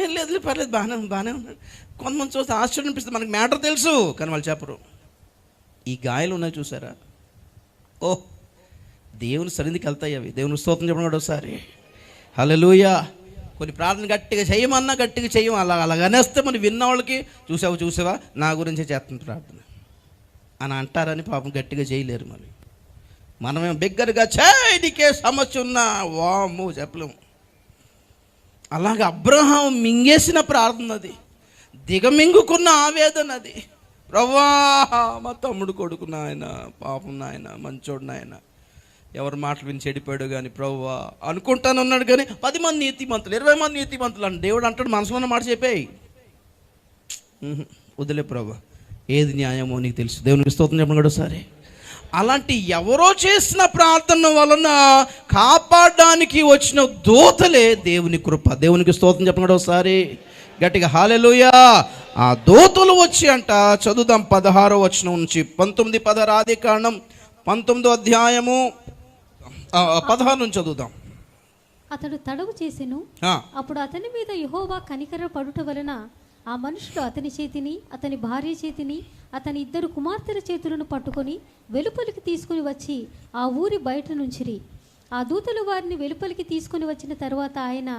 ఏం లేదు, పర్లేదు బాగానే ఉన్నాడు. కొంతమంది చూస్తే ఆశ్చర్యం అనిపిస్తుంది, మనకి మ్యాటర్ తెలుసు కానీ వాళ్ళు చెప్పరు. ఈ గాయాలు ఉన్నాయి చూసారా, దేవుని సన్నిధికి వెళ్తాయి అవి. దేవుని స్తోత్రం చెప్పడం ఒకసారి, హల్లెలూయా. కొన్ని ప్రార్థన గట్టిగా చేయమన్నా గట్టిగా చెయ్యం, అలాగనేస్తే మరి విన్న వాళ్ళకి చూసావా నా గురించే చేస్తుంది ప్రార్థన అని అంటారని పాపం గట్టిగా చేయలేరు. మరి మనమేం బిగ్గరగా నీకే సమస్య ఉన్నా వాము చెప్పలేము. అలాగే అబ్రహాం మింగేసిన ప్రార్థన అది, దిగమింగుకున్న ఆవేదన అది. ప్రవ్వా, మా తమ్ముడు కొడుకు నాయన, పాపం నాయన, మంచోడు నాయన, ఎవరి మాటలు విని చెడిపోయాడు కానీ ప్రవ్వా అనుకుంటానున్నాడు. కానీ 10 మంది నీతిమంతులు, 20 మంది నీతిమంతులు అని దేవుడు అంటాడు. మనసులో ఉన్న మాట చెప్పేయి, వదిలే ప్రవ్వా, ఏది న్యాయమో నీకు తెలుసు. దేవునికి స్తోత్రం చెప్పండి ఒకసారి. అలాంటి ఎవరో చేసిన ప్రార్థన వలన కాపాడడానికి వచ్చిన దూతలే దేవుని కృప. దేవునికి స్తోత్రం చెప్పండి ఒకసారి గట్టిగా హల్లెలూయా. ఆ దూతలు వచ్చి అంట, చదువుదాం 16వ వచనం నుంచి 19, 16 ఆదికాండం 19వ అధ్యాయము 16 నుంచి చదువుదాం.
అతడు తడవు చేసెను. అప్పుడు అతని మీద యెహోవా కనికర పడుట వలన ఆ మనుషులు అతని చేతిని, అతని భార్య చేతిని, అతని 2 కుమార్తెల చేతులను పట్టుకొని వెలుపలికి తీసుకుని వచ్చి ఆ ఊరి బయట నుంచిరి. ఆ దూతలు వారిని వెలుపలికి తీసుకుని వచ్చిన తరువాత ఆయన,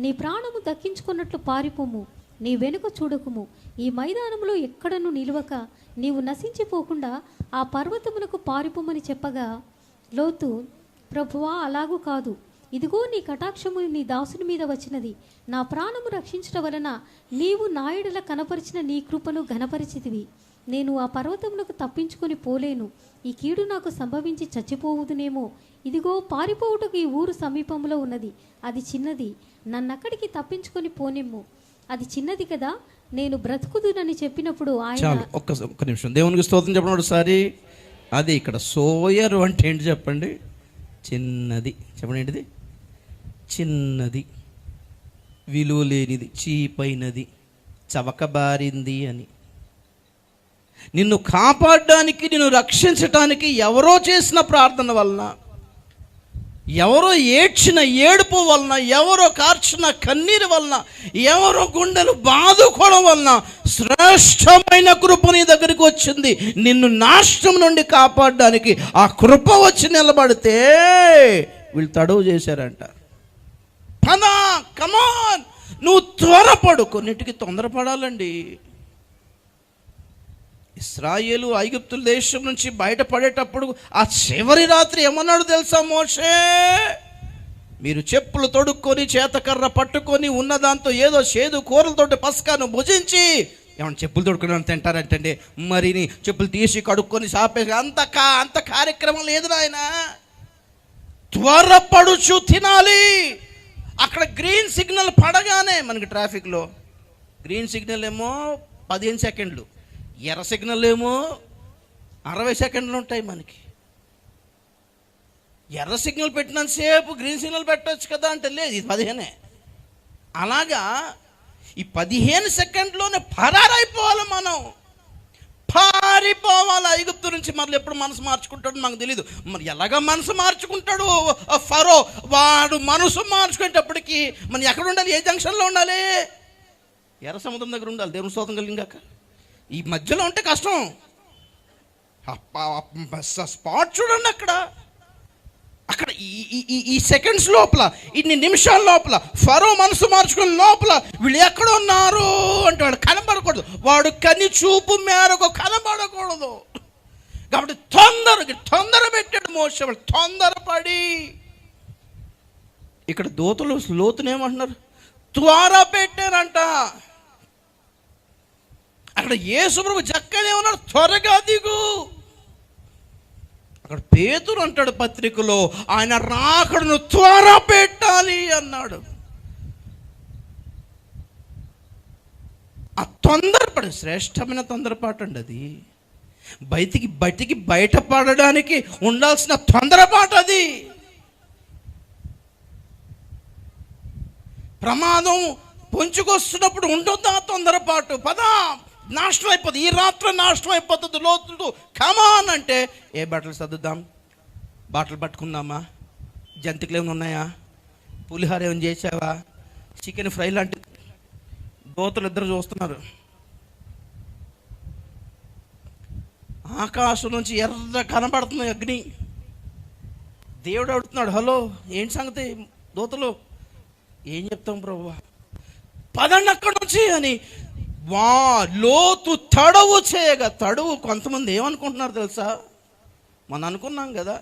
నీ ప్రాణము దక్కించుకున్నట్లు పారిపోము, నీ వెనుక చూడకుము, ఈ మైదానంలో ఎక్కడను నిలువక నీవు నశించిపోకుండా ఆ పర్వతమునకు పారిపోమని చెప్పగా, లోతు, ప్రభువా అలాగూ కాదు, ఇదిగో నీ కటాక్షము నీ దాసుని మీద వచ్చినది, నా ప్రాణము రక్షించడం వలన నీవు నాయుడుల కనపరిచిన నీ కృపను ఘనపరిచితివి. నేను ఆ పర్వతమునకు తప్పించుకొని పోలేను, ఈ కీడు నాకు సంభవించి చచ్చిపోవుదునేమో. ఇదిగో పారిపోవుటకు ఈ ఊరు సమీపంలో ఉన్నది, అది చిన్నది, నన్నక్కడికి తప్పించుకొని పోనిమ్ము, అది చిన్నది కదా, నేను బ్రతుకుదునని చెప్పినప్పుడు ఆయన.
ఒక్క నిమిషం దేవునికి స్తోత్రం చెప్పండి ఒకసారి. అది ఇక్కడ సోయరు అంటే ఏంటి చెప్పండి? చిన్నది. చెప్పండి ఏంటిది? చిన్నది, విలువ లేనిది, చీపైనది, చవకబారింది అని. నిన్ను కాపాడడానికి, నిన్ను రక్షించటానికి ఎవరో చేసిన ప్రార్థన వలన, ఎవరో ఏడ్చిన ఏడుపు వలన, ఎవరో కార్చిన కన్నీరు వలన, ఎవరో గుండెలు బాదుకోవడం వలన శ్రేష్టమైన కృప నీ దగ్గరికి వచ్చింది. నిన్ను నాశనం నుండి కాపాడడానికి ఆ కృప వచ్చి నిలబడితే వీళ్ళు తడవు చేశారంట. పదా కమాన్, నువ్వు త్వరపడు. కొన్నిటికి తొందరపడాలండి. ఇశ్రాయేలు ఐగుప్తుల దేశం నుంచి బయటపడేటప్పుడు ఆ చివరి రాత్రి ఏమన్నాడు తెలుసా మోషే? మీరు చెప్పులు తొడుక్కొని చేతకర్ర పట్టుకొని ఉన్నదాంతో ఏదో చేదు కూరలతోటి పస్కాను భుజించి, ఏమన్నా చెప్పులు తొడుక్కుని తింటారంటండి, మరి చెప్పులు తీసి కడుక్కొని సాపేసి అంత కార్యక్రమం లేదు నాయన. త్వరపడుచు తినాలి. అక్కడ గ్రీన్ సిగ్నల్ పడగానే, మనకి ట్రాఫిక్లో గ్రీన్ సిగ్నల్ ఏమో 15 సెకండ్లు, ఎర్ర సిగ్నల్ ఏమో 60 సెకండ్లు ఉంటాయి మనకి. ఎర్ర సిగ్నల్ పెట్టినంతసేపు గ్రీన్ సిగ్నల్ పెట్టవచ్చు కదా అంటే లేదు, ఇది 15. అలాగా ఈ 15 సెకండ్లోనే పరారైపోవాలి. మనం పారిపోవాలి ఐగుప్తు నుంచి. మళ్ళీ ఎప్పుడు మనసు మార్చుకుంటాడో మాకు తెలియదు. మరి ఎలాగ మనసు మార్చుకుంటాడు ఫరో? వాడు మనసు మార్చుకునేటప్పటికి మనం ఎక్కడ ఉండాలి? ఏ జంక్షన్లో ఉండాలి? ఎర్ర సముద్రం దగ్గర ఉండాలి. దేవుని స్తోత్రం కలిగాక. ఈ మధ్యలో ఉంటే కష్టం. స్పాట్ చూడండి అక్కడ ఈ సెకండ్స్ లోపల, ఇన్ని నిమిషాల లోపల ఫరో మనసు మార్చుకున్న లోపల వీళ్ళు ఎక్కడ ఉన్నారు అంటే వాడు కనబడకూడదు. వాడు కని చూపు మేరకు కనబడకూడదు. కాబట్టి తొందర పెట్టాడు మోషే. వాళ్ళు తొందరపడి, ఇక్కడ దూతలు లోతునేమంటున్నారు? త్వర పెట్టారంట. అక్కడ యేసు ప్రభు జక్కనే ఉన్నాడు, త్వరగా దిగు. అక్కడ పేతురు అంటాడు పత్రికలో, ఆయన రాకడను త్వర పెట్టాలి అన్నాడు. ఆ తొందరపడి, శ్రేష్టమైన తొందరపాటు అండి అది. బయటికి బయటపడడానికి ఉండాల్సిన తొందరపాటు అది. ప్రమాదం పొంచుకొస్తున్నప్పుడు ఉంటుందా తొందరపాటు? పదా, నాశనం అయిపోతుంది, ఈ రాత్రి నాశనం అయిపోతుంది. లోతు కమాన్ అంటే, ఏ బట్టలు సర్దుద్దాం, బట్టలు పట్టుకుందామా, జంతికలు ఏమైనా ఉన్నాయా, పులిహార ఏమైనా చేసావా, చికెన్ ఫ్రై లాంటి. దోతలు ఇద్దరు చూస్తున్నారు. ఆకాశం నుంచి ఎర్ర కనబడుతుంది అగ్ని. దేవుడు అడుగుతున్నాడు, హలో ఏంటి సంగతి? దోతలు ఏం చెప్తాం ప్రభువా, పదండి అక్కడి నుంచి అని. లోతు తడవు చేయగా, తడవు కొంతమంది ఏమనుకుంటున్నారు తెలుసా? మనం అనుకున్నాం కదా,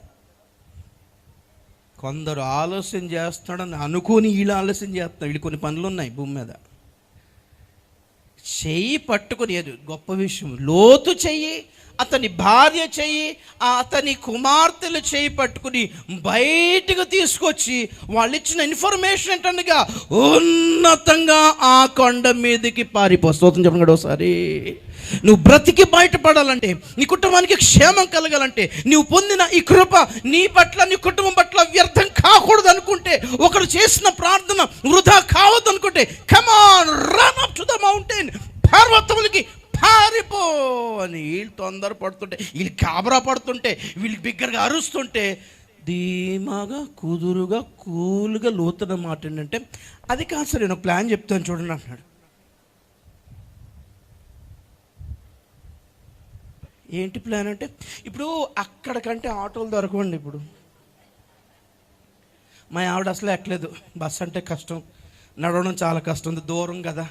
కొందరు ఆలస్యం చేస్తాడని అనుకొని వీళ్ళు ఆలస్యం చేస్తున్నారు. వీళ్ళు కొన్ని పనులు ఉన్నాయి భూమి మీద, చెయ్యి పట్టుకుని, గొప్ప విషయం, లోతు చెయ్యి, అతని భార్య చెయ్యి, అతని కుమార్తెలు చెయ్యి పట్టుకుని బయటకు తీసుకొచ్చి వాళ్ళు ఇచ్చిన ఇన్ఫర్మేషన్ ఏంటనగా ఉన్నతంగా ఆ కొండ మీదకి పారిపోతుంది. చెప్పండి ఒకసారి. నువ్వు బ్రతికి బయటపడాలంటే, నీ కుటుంబానికి క్షేమం కలగాలంటే, నువ్వు పొందిన ఈ కృప నీ పట్ల, నీ కుటుంబం పట్ల వ్యర్థం కాకూడదు అనుకుంటే, ఒకరు చేసిన ప్రార్థన వృధా కావద్దు అనుకుంటే, come on, run up to the mountain, పర్వతములకి పారిపో అని వీళ్ళు తొందరపడుతుంటే, వీళ్ళు కాబరా పడుతుంటే, వీళ్ళు బిగ్గరగా అరుస్తుంటే, ధీమాగా కుదురుగా కూల్గా లోతున్న మాట ఏంటంటే, అది కాదు సార్, నేను ప్లాన్ చెప్తాను చూడండి అన్నాడు. ఏంటి ప్లాన్ అంటే, ఇప్పుడు అక్కడికంటే ఆటోలు దొరకండి. ఇప్పుడు మా ఆవిడ అసలు ఎక్కలేదు, బస్సు అంటే కష్టం, నడవడం చాలా కష్టం, దూరం కదా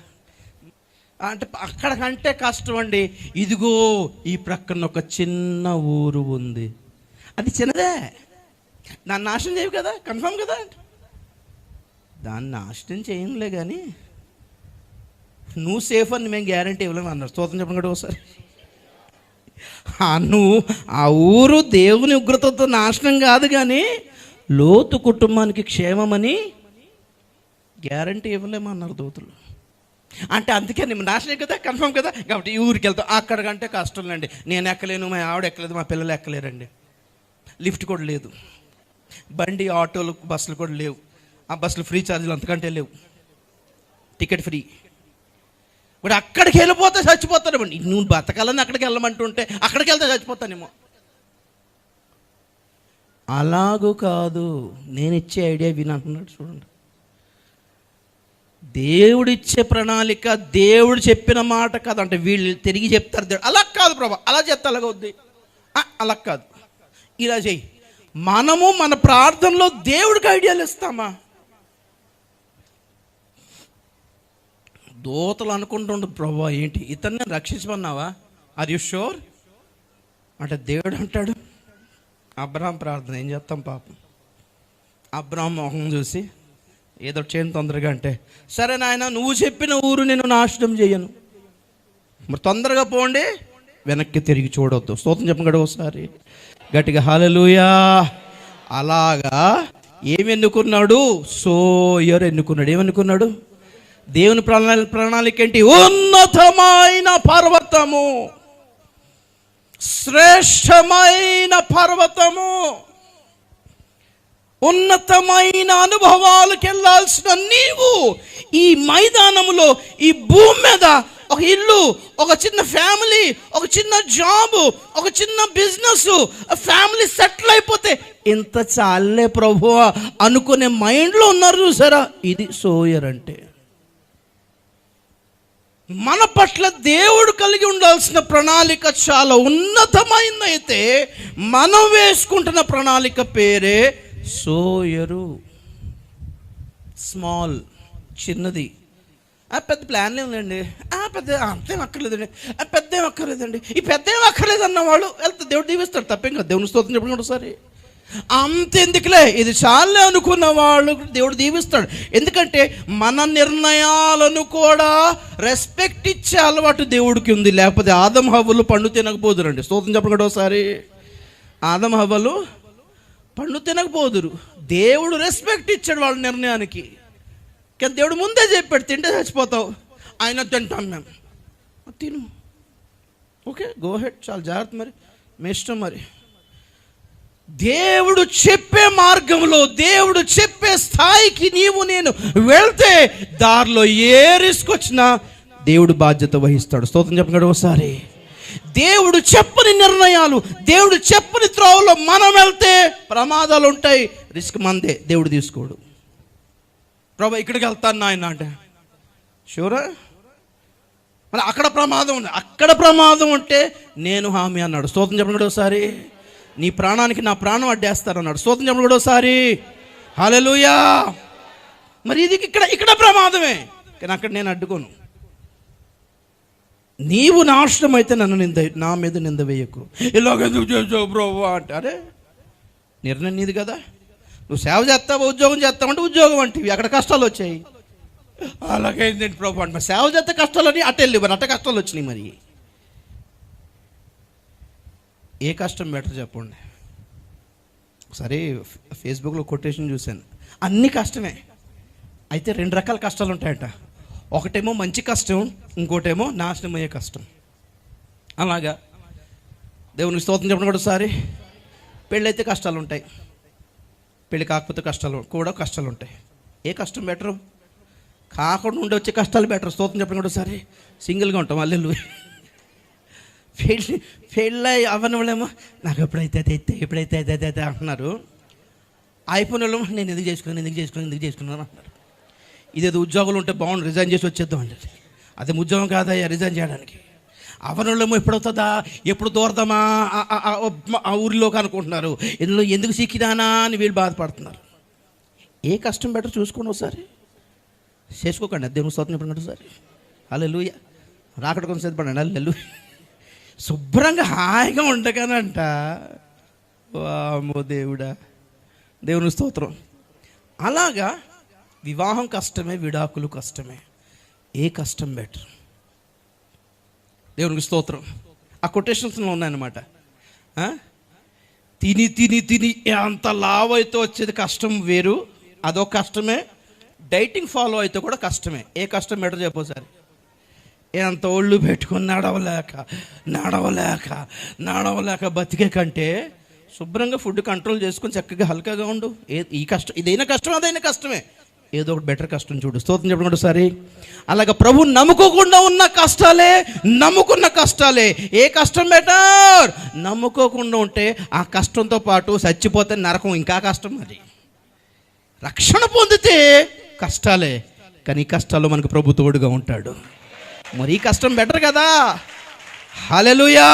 అంటే అక్కడికంటే కష్టం అండి. ఇదిగో ఈ ప్రక్కన ఒక చిన్న ఊరు ఉంది, అది చిన్నదే, దాన్ని నాశనం చేయవు కదా, కన్ఫర్మ్ కదా, దాన్ని నాశనం చేయంలే కానీ నువ్వు సేఫ్ అని మేము గ్యారంటీ ఇవ్వలేము అన్నారు. స్తోత్రం చెప్పండి కూడా ఒకసారి. నువ్వు ఆ ఊరు దేవుని ఉగ్రతతో నాశనం కాదు కానీ లోతు కుటుంబానికి క్షేమమని గ్యారంటీ ఇవ్వలేమన్నారు దూతలు. అంటే అందుకే నేను నాశనం కదా, కన్ఫర్మ్ కదా, కాబట్టి ఈ ఊరికి వెళ్తాం. అక్కడికంటే కష్టం అండి, నేను ఎక్కలేను, మా ఆవిడ ఎక్కలేదు, మా పిల్లలు ఎక్కలేరండి, లిఫ్ట్ కూడా లేదు, బండి ఆటోలు బస్సులు కూడా లేవు, ఆ బస్సులు ఫ్రీ ఛార్జీలు అంతకంటే లేవు, టికెట్ ఫ్రీ. ఇప్పుడు అక్కడికి వెళ్ళిపోతే చచ్చిపోతానేమండి. నువ్వు బతకాలని అక్కడికి వెళ్ళమంటుంటే అక్కడికి వెళ్తే చచ్చిపోతానేమో. అలాగూ కాదు, నేను ఇచ్చే ఐడియా వినంటున్నాడు చూడండి. దేవుడిచ్చే ప్రణాళిక, దేవుడు చెప్పిన మాట కాదు అంటే వీళ్ళు తిరిగి చెప్తారు దేవుడు. అలా కాదు ప్రభా, అలా చెప్తే అలాగవుద్ది, అలా కాదు, ఇలా చెయ్యి. మనము మన ప్రార్థనలో దేవుడికి ఐడియాలు ఇస్తామా? దోతలు అనుకుంటుండు, ప్రభా ఏంటి ఇతన్ని రక్షించమన్నావా, ఆర్ యు షూర్ అంటే దేవుడు అంటాడు, అబ్రహాం ప్రార్థన ఏం చేస్తాం పాపం. అబ్రహాం మొహం చూసి ఏదో చేయను తొందరగా అంటే, సరే నాయన నువ్వు చెప్పిన ఊరు నేను నాశనం చేయను, మరి తొందరగా పోండి, వెనక్కి తిరిగి చూడొద్దు. స్తోత్రం చెప్పండి ఒకసారి గట్టిగా, హల్లెలూయా. అలాగా ఏమి ఎన్నుకున్నాడు? సోయర్ ఎన్నుకున్నాడు. ఏమనుకున్నాడు? దేవుని ప్రణాళిక ఏంటి? ఉన్నతమైన పర్వతము, శ్రేష్టమైన పర్వతము, ఉన్నతమైన అనుభవాలకు వెళ్ళాల్సిన నీవు ఈ మైదానములో, ఈ భూమి మీద ఒక ఇల్లు, ఒక చిన్న ఫ్యామిలీ, ఒక చిన్న జాబ్, ఒక చిన్న బిజినెస్, ఫ్యామిలీ సెటిల్ అయిపోతే ఇంత చాలే ప్రభువా అనుకునే మైండ్లో ఉన్నారు చూసారా, ఇది సోయర్ అంటే. మన పట్ల దేవుడు కలిగి ఉండాల్సిన ప్రణాళిక చాలా ఉన్నతమైనదైతే మనం వేసుకుంటున్న ప్రణాళిక పేరే సోయరు. స్మాల్, చిన్నది. పెద్ద ప్లాన్లే ఉందండి, పెద్ద అంతేం అక్కర్లేదండి, పెద్ద ఏం అక్కర్లేదండి, ఈ పెద్ద ఏం అక్కర్లేదు అన్నవాడు వెళ్తే దేవుడు దీవిస్తాడు, తప్పేం కదా. దేవుని స్తోత్రం చెప్పండి ఒకసారి. అంతెందుకులే, ఇది చాలే అనుకున్న వాళ్ళు దేవుడు దీవిస్తాడు. ఎందుకంటే మన నిర్ణయాలను కూడా రెస్పెక్ట్ ఇచ్చే అలవాటు దేవుడికి ఉంది. లేకపోతే ఆదం హవ్వలు పండు తినకపోదురండి. స్తోత్రం చెప్పండి ఒకసారి. ఆదం హవ్వలు పండు తినకపోదురు, దేవుడు రెస్పెక్ట్ ఇచ్చాడు వాళ్ళ నిర్ణయానికి. కానీ దేవుడు ముందే చెప్పాడు, తింటే చచ్చిపోతావు, ఆయన తింటాం మేము, తిను, ఓకే గో హెడ్, చాలా జాగ్రత్త, మరి మీ ఇష్టం. మరి దేవుడు చెప్పే మార్గంలో, దేవుడు చెప్పే స్థాయికి నీవు నేను వెళ్తే దారిలో ఏ రిస్క్ వచ్చినా దేవుడు బాధ్యత వహిస్తాడు. స్తోత్రం చెప్పండి ఒకసారి. దేవుడు చెప్పని నిర్ణయాలు, దేవుడు చెప్పని త్రోవలో మనం వెళ్తే ప్రమాదాలు ఉంటాయి, రిస్క్ మందే, దేవుడు తీసుకోడు. ప్రభా ఇక్కడికి వెళ్తాను నాయన అంటే షూరా, మరి అక్కడ ప్రమాదం ఉంది, అక్కడ ప్రమాదం ఉంటే నేను హామీ అన్నాడు. స్తోత్రం చెప్పండి ఒకసారి. నీ ప్రాణానికి నా ప్రాణం అడ్డేస్తారన్నాడు. స్తోత్రం చెప్పండి ఒకసారి. హల్లెలూయా. మరి ఇది ఇక్కడ ప్రమాదమే, కానీ అక్కడ నేను అడ్డుకోను. నీవు నాశనం అయితే నా మీద నింద వేయకు, ఇలాగెందుకు చేసావు బ్రోవా అంటే, అరే నిర్ణయం నీది కదా. నువ్వు సేవ చేస్తావా, ఉద్యోగం చేస్తావంటే ఉద్యోగం అంటివి, అక్కడ కష్టాలు వచ్చాయి. అలాగైందండి ప్రభు అంటే సేవ చేస్తే కష్టాలని అట్ట వెళ్ళి మరి అట్ట కష్టాలు వచ్చినాయి. మరి ఏ కష్టం బెటర్ చెప్పండి. ఒకసారి ఫేస్బుక్లో కొటేషన్ చూశాను, అన్ని కష్టమే, అయితే 2 రకాల కష్టాలు ఉంటాయట. ఒకటేమో మంచి కష్టం, ఇంకోటేమో నాశనం అయ్యే కష్టం. అలాగా దేవునికి స్తోత్రం చెప్పడం కూడా ఒకసారి. పెళ్ళి అయితే కష్టాలు ఉంటాయి, పెళ్ళి కాకపోతే కష్టాలు ఉంటాయి. ఏ కష్టం బెటరు? కాకుండా ఉండి వచ్చే కష్టాలు బెటర్. స్తోత్రం చెప్పడం కూడా ఒకసారి. సింగిల్గా ఉంటాం అల్లెలు. పెళ్ళి అవన్నీ వాళ్ళేమో నాకు ఎప్పుడైతే అయితే అంటున్నారు. అయిపోయిన వాళ్ళేమో నేను ఎందుకు చేసుకున్నాను అంటున్నారు. ఇదేదో ఉద్యోగులు ఉంటే బాగుండు, రిజైన్ చేసి వచ్చేద్దాం అండి. అదే ఉద్యోగం కాదయ్యా రిజైన్ చేయడానికి. అవనోళ్ళేమో ఎప్పుడవుతుందా, ఎప్పుడు దూరదామా ఆ ఊరిలోకి అనుకుంటున్నారు. ఇందులో ఎందుకు సిక్కిదానా అని వీళ్ళు బాధపడుతున్నారు. ఏ కష్టం బెటర్ చూసుకోండి ఒకసారి, చేసుకోకండి. దేవుని స్తోత్రం చెప్పండి ఒకసారి. హల్లెలూయా. రాకడ కొంచెం సిద్ధపడండి. హల్లెలూయా. శుభ్రంగా హాయిగా ఉండగానంట. వామ్మో దేవుడా, దేవుని స్తోత్రం. అలాగా వివాహం కష్టమే, విడాకులు కష్టమే. ఏ కష్టం బెటర్? దేవునికి స్తోత్రం. ఆ కొటేషన్స్లో ఉన్నాయన్నమాట. తిని అంత లావ్ అయితే వచ్చేది కష్టం వేరు, అదో కష్టమే. డైటింగ్ ఫాలో అయితే కూడా కష్టమే. ఏ కష్టం బెటర్ చెప్పోసారి? ఎంత ఒళ్ళు పెట్టుకొని నడవలేక బతికే కంటే శుభ్రంగా ఫుడ్ కంట్రోల్ చేసుకొని చక్కగా హల్కాగా ఉండు. ఈ కష్టం, ఇదైనా కష్టం, అదైనా కష్టమే. ఏదో ఒకటి బెటర్ కష్టం చూడు. స్తోత్రం చెప్పండి ఒకసారి. అలాగే ప్రభు నమ్ముకోకుండా ఉన్న కష్టాలే, నమ్ముకున్న కష్టాలే. ఏ కష్టం బెటర్? నమ్ముకోకుండా ఉంటే ఆ కష్టంతో పాటు చచ్చిపోతే నరకం ఇంకా కష్టం. మరి రక్షణ పొందితే కష్టాలే, కానీ ఈ కష్టాల్లో మనకు ప్రభు తోడుగా ఉంటాడు. మరి ఈ కష్టం బెటర్ కదా. హల్లెలూయా.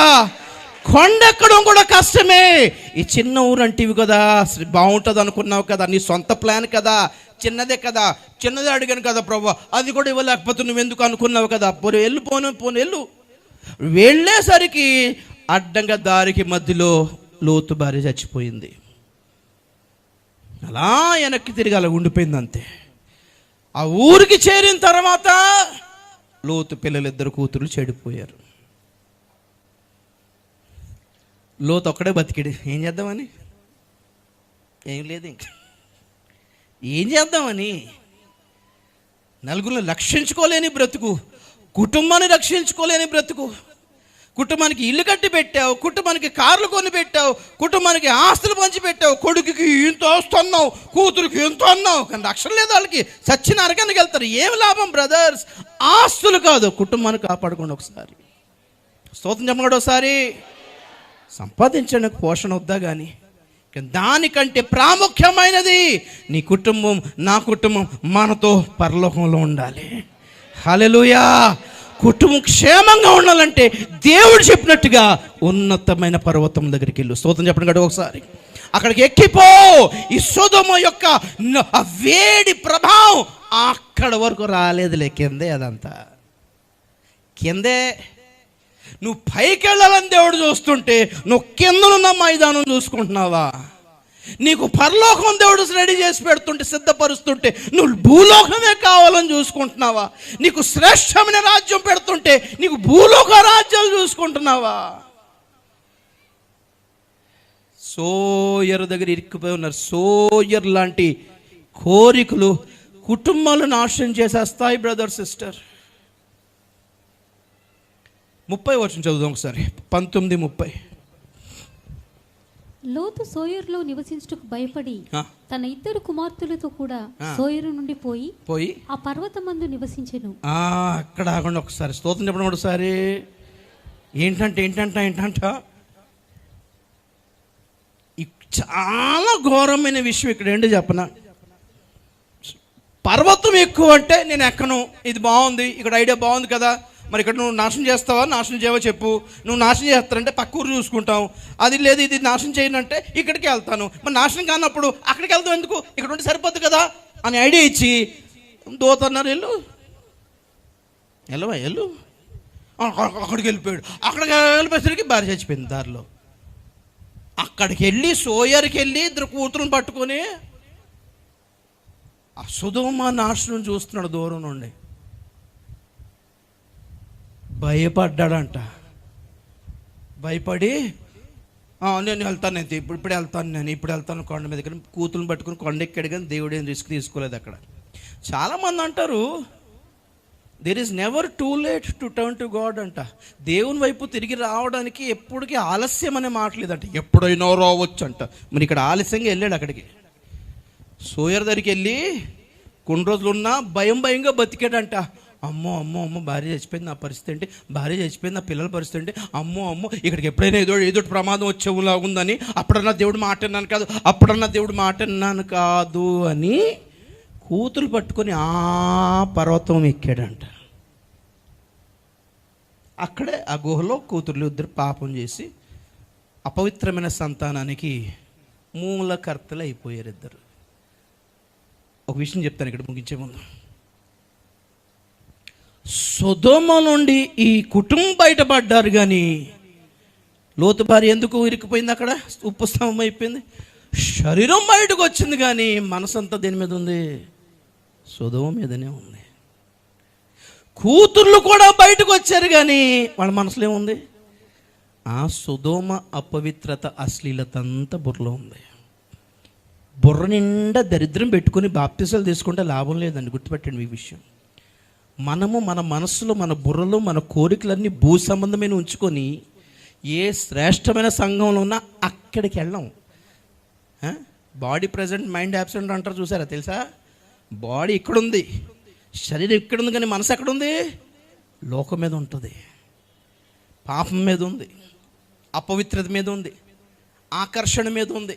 కొండెక్కడం కూడా కష్టమే. ఈ చిన్న ఊరు అంటివి కదా, బాగుంటుంది అనుకున్నావు కదా, నీ సొంత ప్లాన్ కదా, చిన్నదే కదా, చిన్నదే అడిగాను కదా ప్రభు, అది కూడా ఇవ్వలేకపోతే నువ్వెందుకు అనుకున్నావు కదా. వెళ్ళు. వెళ్ళేసరికి అడ్డంగా దారికి మధ్యలో లోతు భార్య చచ్చిపోయింది. అలా వెనక్కి తిరిగి అలా ఉండిపోయింది అంతే. ఆ ఊరికి చేరిన తర్వాత లోతు పిల్లలిద్దరు కూతురు చెడిపోయారు. లోతు ఒక్కడే బతికిడు. ఏం చేద్దామని? ఏం లేదు, ఇంక ఏం చేద్దామని. నలుగురిని రక్షించుకోలేని బ్రతుకు, కుటుంబాన్ని రక్షించుకోలేని బ్రతుకు. కుటుంబానికి ఇల్లు కట్టి పెట్టావు, కుటుంబానికి కార్లు కొని పెట్టావు, కుటుంబానికి ఆస్తులు పంచి పెట్టావు, కొడుకుకి ఇంత ఆస్తి అన్నావు, కూతురికి ఇంత అన్నావు, కానీ రక్షణ లేదు వాళ్ళకి. చచ్చిన నరకానికి వెళ్తారు. ఏం లాభం బ్రదర్స్? ఆస్తులు కాదు, కుటుంబాన్ని కాపాడుకోండి ఒకసారి. స్తోత్రం చెప్పండి ఒకసారి. సంపాదించడానికి పోషణ వద్దా కానీ దానికంటే ప్రాముఖ్యమైనది నీ కుటుంబం, నా కుటుంబం మనతో పరలోకంలో ఉండాలి. హల్లెలూయా. కుటుంబం క్షేమంగా ఉండాలంటే దేవుడు చెప్పినట్టుగా ఉన్నతమైన పర్వతం దగ్గరికి వెళ్ళు. స్తోత్రం చెప్పండి కదా ఒకసారి. అక్కడికి ఎక్కిపో. ఈ సొదొమ యొక్క ఆ వేడి ప్రభావం అక్కడ వరకు రాలేదులే, కిందే, అదంతా కిందే. నువ్వు పైకి వెళ్ళాలని దేవుడు చూస్తుంటే నువ్వు కిందనున్న మైదానం చూసుకుంటున్నావా? నీకు పరలోకం దేవుడు రెడీ చేసి పెడుతుంటే, సిద్ధపరుస్తుంటే నువ్వు భూలోకమే కావాలని చూసుకుంటున్నావా? నీకు శ్రేష్టమైన రాజ్యం పెడుతుంటే నీకు భూలోక రాజ్యాలు చూసుకుంటున్నావా? సోయర్ దగ్గర ఇరుక్కుపోయి ఉన్నారు. సోయర్ లాంటి కోరికలు కుటుంబాలను నాశనం చేసేస్తాయి బ్రదర్ సిస్టర్. 30 వచనం చదువుదాం ఒకసారి. 19:30.
లోతు సోయరులో నివసించుటకు భయపడి తన 2 కుమార్తెలతో కూడా సోయరు నుండి పోయి ఆ పర్వతమందు నివసించెను.
అక్కడ ఆగండి ఒకసారి. స్తోత్రం చెప్పడం ఒకసారి. ఏంటంట చాలా ఘోరమైన విషయం ఇక్కడ. ఏంటో చెప్పనా? పర్వతం ఎక్కువ అంటే నేను ఎక్కను, ఇది బాగుంది, ఇక్కడ ఐడియా బాగుంది కదా, మరి ఇక్కడ నువ్వు నాశనం చేస్తావా, నాశనం చేయవో చెప్పు. నువ్వు నాశనం చేస్తానంటే పక్క ఊరు చూసుకుంటాం, అది లేదు ఇది నాశనం చేయనంటే ఇక్కడికి వెళ్తాను. మరి నాశనం కానప్పుడు అక్కడికి వెళ్తాం ఎందుకు, ఇక్కడ ఉంటే సరిపోద్ది కదా అని ఐడియా ఇచ్చి దోతన్నారు. వెళ్ళు అక్కడికి వెళ్ళిపోయాడు. అక్కడికి వెళ్ళిపోయేసరికి భార్య చచ్చిపోయింది దారిలో. అక్కడికి వెళ్ళి సోయర్కి వెళ్ళి 2 కూతురుని పట్టుకొని ఆ సొదొమ నాశనం చూస్తున్నాడు దూరం నుండి. భయపడ్డాడంట. భయపడి నేను వెళ్తాను, ఇప్పుడు వెళ్తాను కొండ మీద. కూతురుని పట్టుకుని కొండ ఎక్కాడు, కానీ దేవుడు ఏం రిస్క్ తీసుకోలేదు అక్కడ. చాలామంది అంటారు there is never too late to turn to God అంట. దేవుని వైపు తిరిగి రావడానికి ఎప్పటికీ ఆలస్యం అనే మాట లేదంట, ఎప్పుడైనా రావచ్చు అంట. మరి ఇక్కడ ఆలస్యంగా వెళ్ళాడు అక్కడికి. సోయర్ దగ్గరికి వెళ్ళి కొన్ని రోజులు ఉన్నా భయంగా బతికాడంట. అమ్మో భార్య చచ్చిపోయింది, నా పరిస్థితి ఏంటి, భార్య చచ్చిపోయింది, నా పిల్లల పరిస్థితి ఏంటి, అమ్మో ఇక్కడికి ఎప్పుడైనా ఏదో ప్రమాదం వచ్చేలా ఉందని అప్పుడన్నా దేవుడు మాట అన్నాను కాదు అని కూతురు పట్టుకొని ఆ పర్వతం ఎక్కాడంట. అక్కడే ఆ గుహలో కూతుర్లు ఇద్దరు పాపం చేసి అపవిత్రమైన సంతానానికి మూలకర్తలు అయిపోయారు ఇద్దరు. ఒక విషయం చెప్తాను ఇక్కడ ముగించే ముందు. సొదొమ నుండి ఈ కుటుంబం బయటపడ్డారు, కానీ లోతు భార్య ఎందుకు ఇరుక్కుపోయింది? అక్కడ ఉప్పు స్తంభం అయిపోయింది. శరీరం బయటకు వచ్చింది, కానీ మనసు అంతా దేని మీద ఉంది? సొదొమ మీదనే ఉంది. కూతుర్లు కూడా బయటకు వచ్చారు, కానీ వాళ్ళ మనసులో ఏముంది? ఆ సొదొమ అపవిత్రత, అశ్లీలత అంతా బుర్రలో ఉంది. బుర్ర నిండా దరిద్రం పెట్టుకుని బాప్తిసాలు తీసుకుంటే లాభం లేదండి, గుర్తుపెట్టండి ఈ విషయం. మనము మన మనస్సులో, మన బుర్రలో, మన కోరికలన్నీ భూ సంబంధమైన ఉంచుకొని ఏ శ్రేష్టమైన సంఘంలో ఉన్నా అక్కడికి వెళ్ళాం. బాడీ ప్రజెంట్, మైండ్ యాబ్సెంట్ అంటారు, చూసారా? తెలుసా? బాడీ ఇక్కడుంది, శరీరం ఇక్కడుంది, కానీ మనసు ఎక్కడుంది? లోకం మీద ఉంటుంది, పాపం మీద ఉంది, అపవిత్రత మీద ఉంది, ఆకర్షణ మీద ఉంది.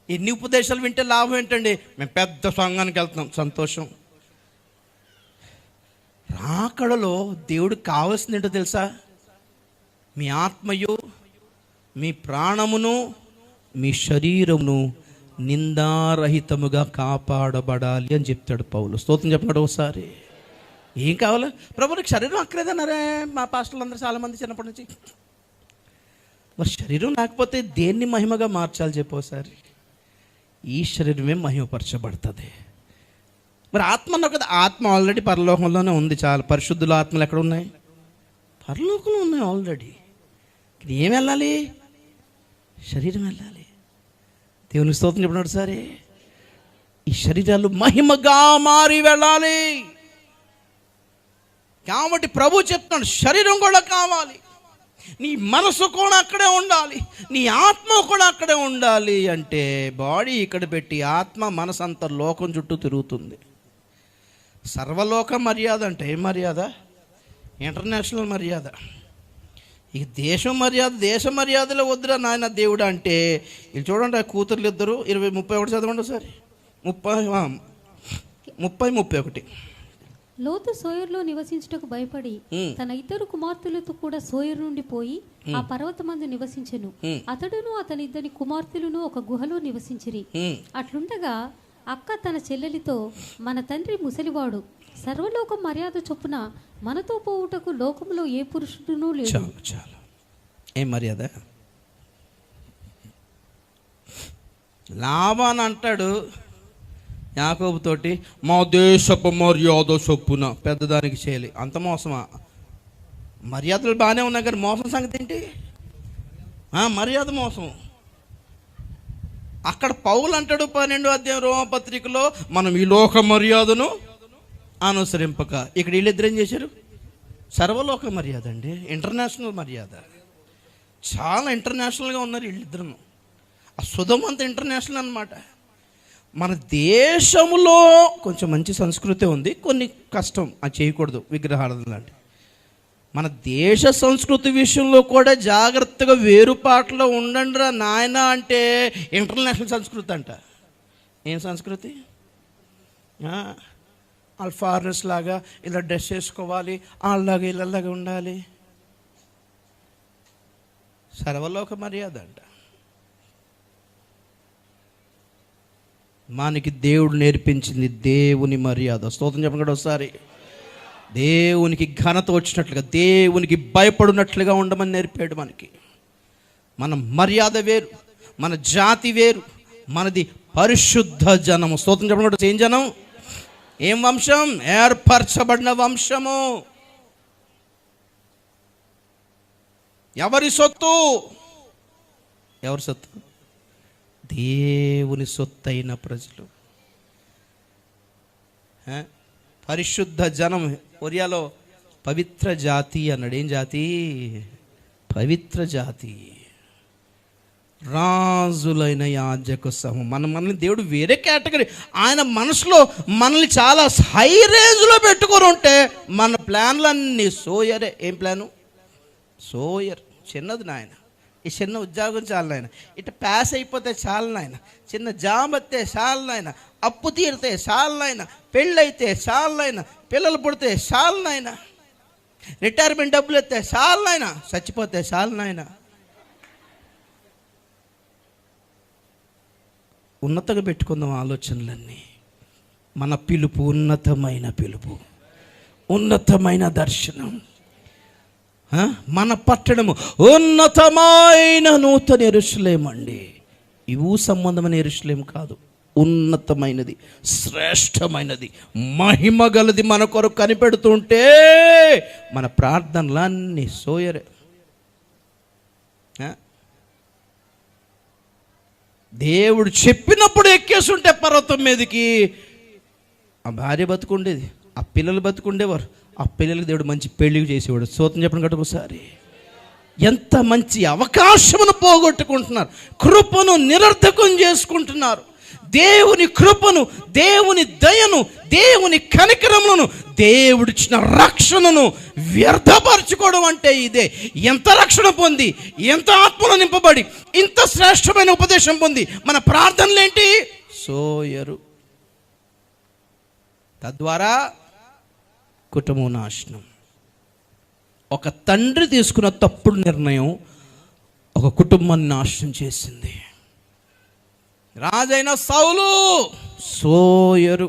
ఎన్ని ఉపదేశాలు వింటే లాభం ఏంటండి? మేము పెద్ద సంఘానికి వెళ్తున్నాం, సంతోషం. రాకడలో దేవుడికి కావాల్సింది ఏంటో తెలుసా? మీ ఆత్మయు, మీ ప్రాణమును, మీ శరీరమును నిందారహితముగా కాపాడబడాలి అని చెప్తాడు పౌలు. స్తోత్రం చెప్పండి ఒకసారి. ఏం కావాలా? ప్రభువుకి శరీరం అక్కలేదన్నారే మా పాస్టర్లు అందరూ చాలామంది చిన్నప్పటి నుంచి. మరి శరీరం లేకపోతే దేన్ని మహిమగా మార్చాలి చెప్పోసారి? ఈ శరీరమే మహిమపరచబడుతుంది. మరి ఆత్మ అన్నావు కదా, ఆత్మ ఆల్రెడీ పరలోకంలోనే ఉంది. చాలా పరిశుద్ధుల ఆత్మలు ఎక్కడ ఉన్నాయి? పరలోకంలో ఉన్నాయి ఆల్రెడీ. ఏం వెళ్ళాలి? శరీరం వెళ్ళాలి. దేవుని స్తోత్రం చెప్పినాడు సరే. ఈ శరీరాలు మహిమగా మారి వెళ్ళాలి. కాబట్టి ప్రభు చెప్తున్నాడు శరీరం కూడా కావాలి, నీ మనసు కూడా అక్కడే ఉండాలి, నీ ఆత్మ కూడా అక్కడే ఉండాలి. అంటే బాడీ ఇక్కడ పెట్టి ఆత్మ మనసు అంతా లోకం చుట్టూ తిరుగుతుంది. సర్వలోక మర్యాద అంటే ఏం మర్యాద? ఇంటర్నేషనల్ మర్యాద. ఇక దేశ మర్యాదలో వద్దురా నాయన దేవుడు అంటే ఇది చూడండి. ఆ కూతుర్లు ఇద్దరు 31 చదవండి ఒకసారి. 31.
లోతు సోయరులో నివసించుటకు భయపడి తన ఇద్దరు కుమార్తెలతో కూడా సోయరు నుండి పోయి ఆ పర్వతమందు నివసించెను. అతడును అతని ఇద్దరి కుమార్తెలను ఒక గుహలో నివసించిరి. అట్లుండగా అక్క తన చెల్లెలితో, మన తండ్రి ముసలివాడు, సర్వలోక మర్యాద చొప్పున మనతో పోవుటకు లోకంలో ఏ పురుషుడునూ లేడు.
చాలు. ఏం మర్యాద? లాబాన్ అంటాడు యాకోబుతోటి, మా దేశపు మర్యాద చొప్పున పెద్దదానికి చేయాలి. అంత మోసమా? మర్యాదలు బాగానే ఉన్నాయి, కానీ మోసం సంగతి ఏంటి? మర్యాద మోసం. అక్కడ పౌలు అంటాడు 12వ అధ్యాయం రోమపత్రికలో, మనం ఈ లోక మర్యాదను అనుసరింపక. ఇక్కడ వీళ్ళిద్దరు ఏం చేశారు? సర్వలోక మర్యాద అండి, ఇంటర్నేషనల్ మర్యాద. చాలా ఇంటర్నేషనల్గా ఉన్నారు వీళ్ళిద్దరు. ఆ సొదొమ అంత ఇంటర్నేషనల్ అన్నమాట. మన దేశంలో కొంచెం మంచి సంస్కృతి ఉంది, కొన్ని కష్టం, అది చేయకూడదు, విగ్రహారాధన లాంటి. మన దేశ సంస్కృతి విషయంలో కూడా జాగ్రత్తగా వేరుపాట్లో ఉండండి రా నాయన అంటే ఇంటర్నేషనల్ సంస్కృతి అంట. ఏం సంస్కృతి? వాళ్ళు ఫారినర్స్ లాగా ఇలా డ్రెస్ వేసుకోవాలి, వాళ్ళలాగా ఇళ్ళలాగా ఉండాలి. సర్వలోక మర్యాద అంట. మనకి దేవుడు నేర్పించింది దేవుని మర్యాద. స్తోత్రం చెప్పండి ఒకసారి. దేవునికి ఘనత వచ్చినట్లుగా, దేవునికి భయపడినట్లుగా ఉండమని నేర్పాడు మనకి. మన మర్యాద వేరు, మన జాతి వేరు, మనది పరిశుద్ధ జనము. స్తోత్రం చెప్పండి. ఏం జనం? ఏం వంశం? ఏర్పరచబడిన వంశము. ఎవరి సొత్తు? ఎవరి సొత్తు? దేవుని సొత్తైన ప్రజలు. పరిశుద్ధ జనం. ఒరియాలో పవిత్ర జాతి అన్నాడు. ఏం జాతి? పవిత్ర జాతి. రాజులైన యాజక సమూహం. మనల్ని దేవుడు వేరే కేటగిరీ, ఆయన మనసులో మనల్ని చాలా హై రేంజ్లో పెట్టుకొని ఉంటే మన ప్లాన్లన్నీ సోయరే. ఏం ప్లాను? సోయర్. చిన్నది నాయన, ఈ చిన్న ఉద్యోగం చాలు నాయన, ఇటు పాస్ అయిపోతే చాలు నాయన, చిన్న జాబ్ వస్తే చాలు నాయన, అప్పు తీరితే చాలు నాయన, పెళ్ళైతే చాలు నాయన, పిల్లలు పుడితే చాలు నాయన, రిటైర్మెంట్ డబ్బులు ఎత్తే చాలు నాయన, చచ్చిపోతే చాలు నాయన. ఉన్నతంగా పెట్టుకుందాం ఆలోచనలన్నీ. మన పిలుపు ఉన్నతమైన పిలుపు, ఉన్నతమైన దర్శనం. మన పట్టణము ఉన్నతమైన నూతన యెరూషలేము అండి. ఇవు సంబంధమైన యెరూషలేము కాదు, ఉన్నతమైనది, శ్రేష్టమైనది, మహిమ గలది మన కొరకు కనిపెడుతుంటే మన ప్రార్థనలన్నీ సోయరే. దేవుడు చెప్పినప్పుడు ఎక్కేసుంటే పర్వతం మీదకి ఆ భార్య బతుకుండేది, ఆ పిల్లలు బతుకుండేవారు, ఆ పిల్లలకి దేవుడు మంచి పెళ్లి చేసేవాడు. స్తోత్రం చెప్పండి గట్టిగా ఒకసారి. ఎంత మంచి అవకాశమును పోగొట్టుకుంటున్నారు, కృపను నిరర్థకం చేసుకుంటున్నారు. దేవుని కృపను, దేవుని దయను, దేవుని కనికరములను, దేవుడిచ్చిన రక్షణను వ్యర్థపరచుకోవడం అంటే ఇదే. ఎంత రక్షణ పొంది, ఎంత ఆత్మలో నింపబడి, ఇంత శ్రేష్టమైన ఉపదేశం పొంది మన ప్రార్థనలేంటి? సోయరు. తద్వారా కుటుంబం నాశనం. ఒక తండ్రి తీసుకున్న తప్పుడు నిర్ణయం ఒక కుటుంబాన్ని నాశనం చేసింది. రాజైన సౌలు సోయరు.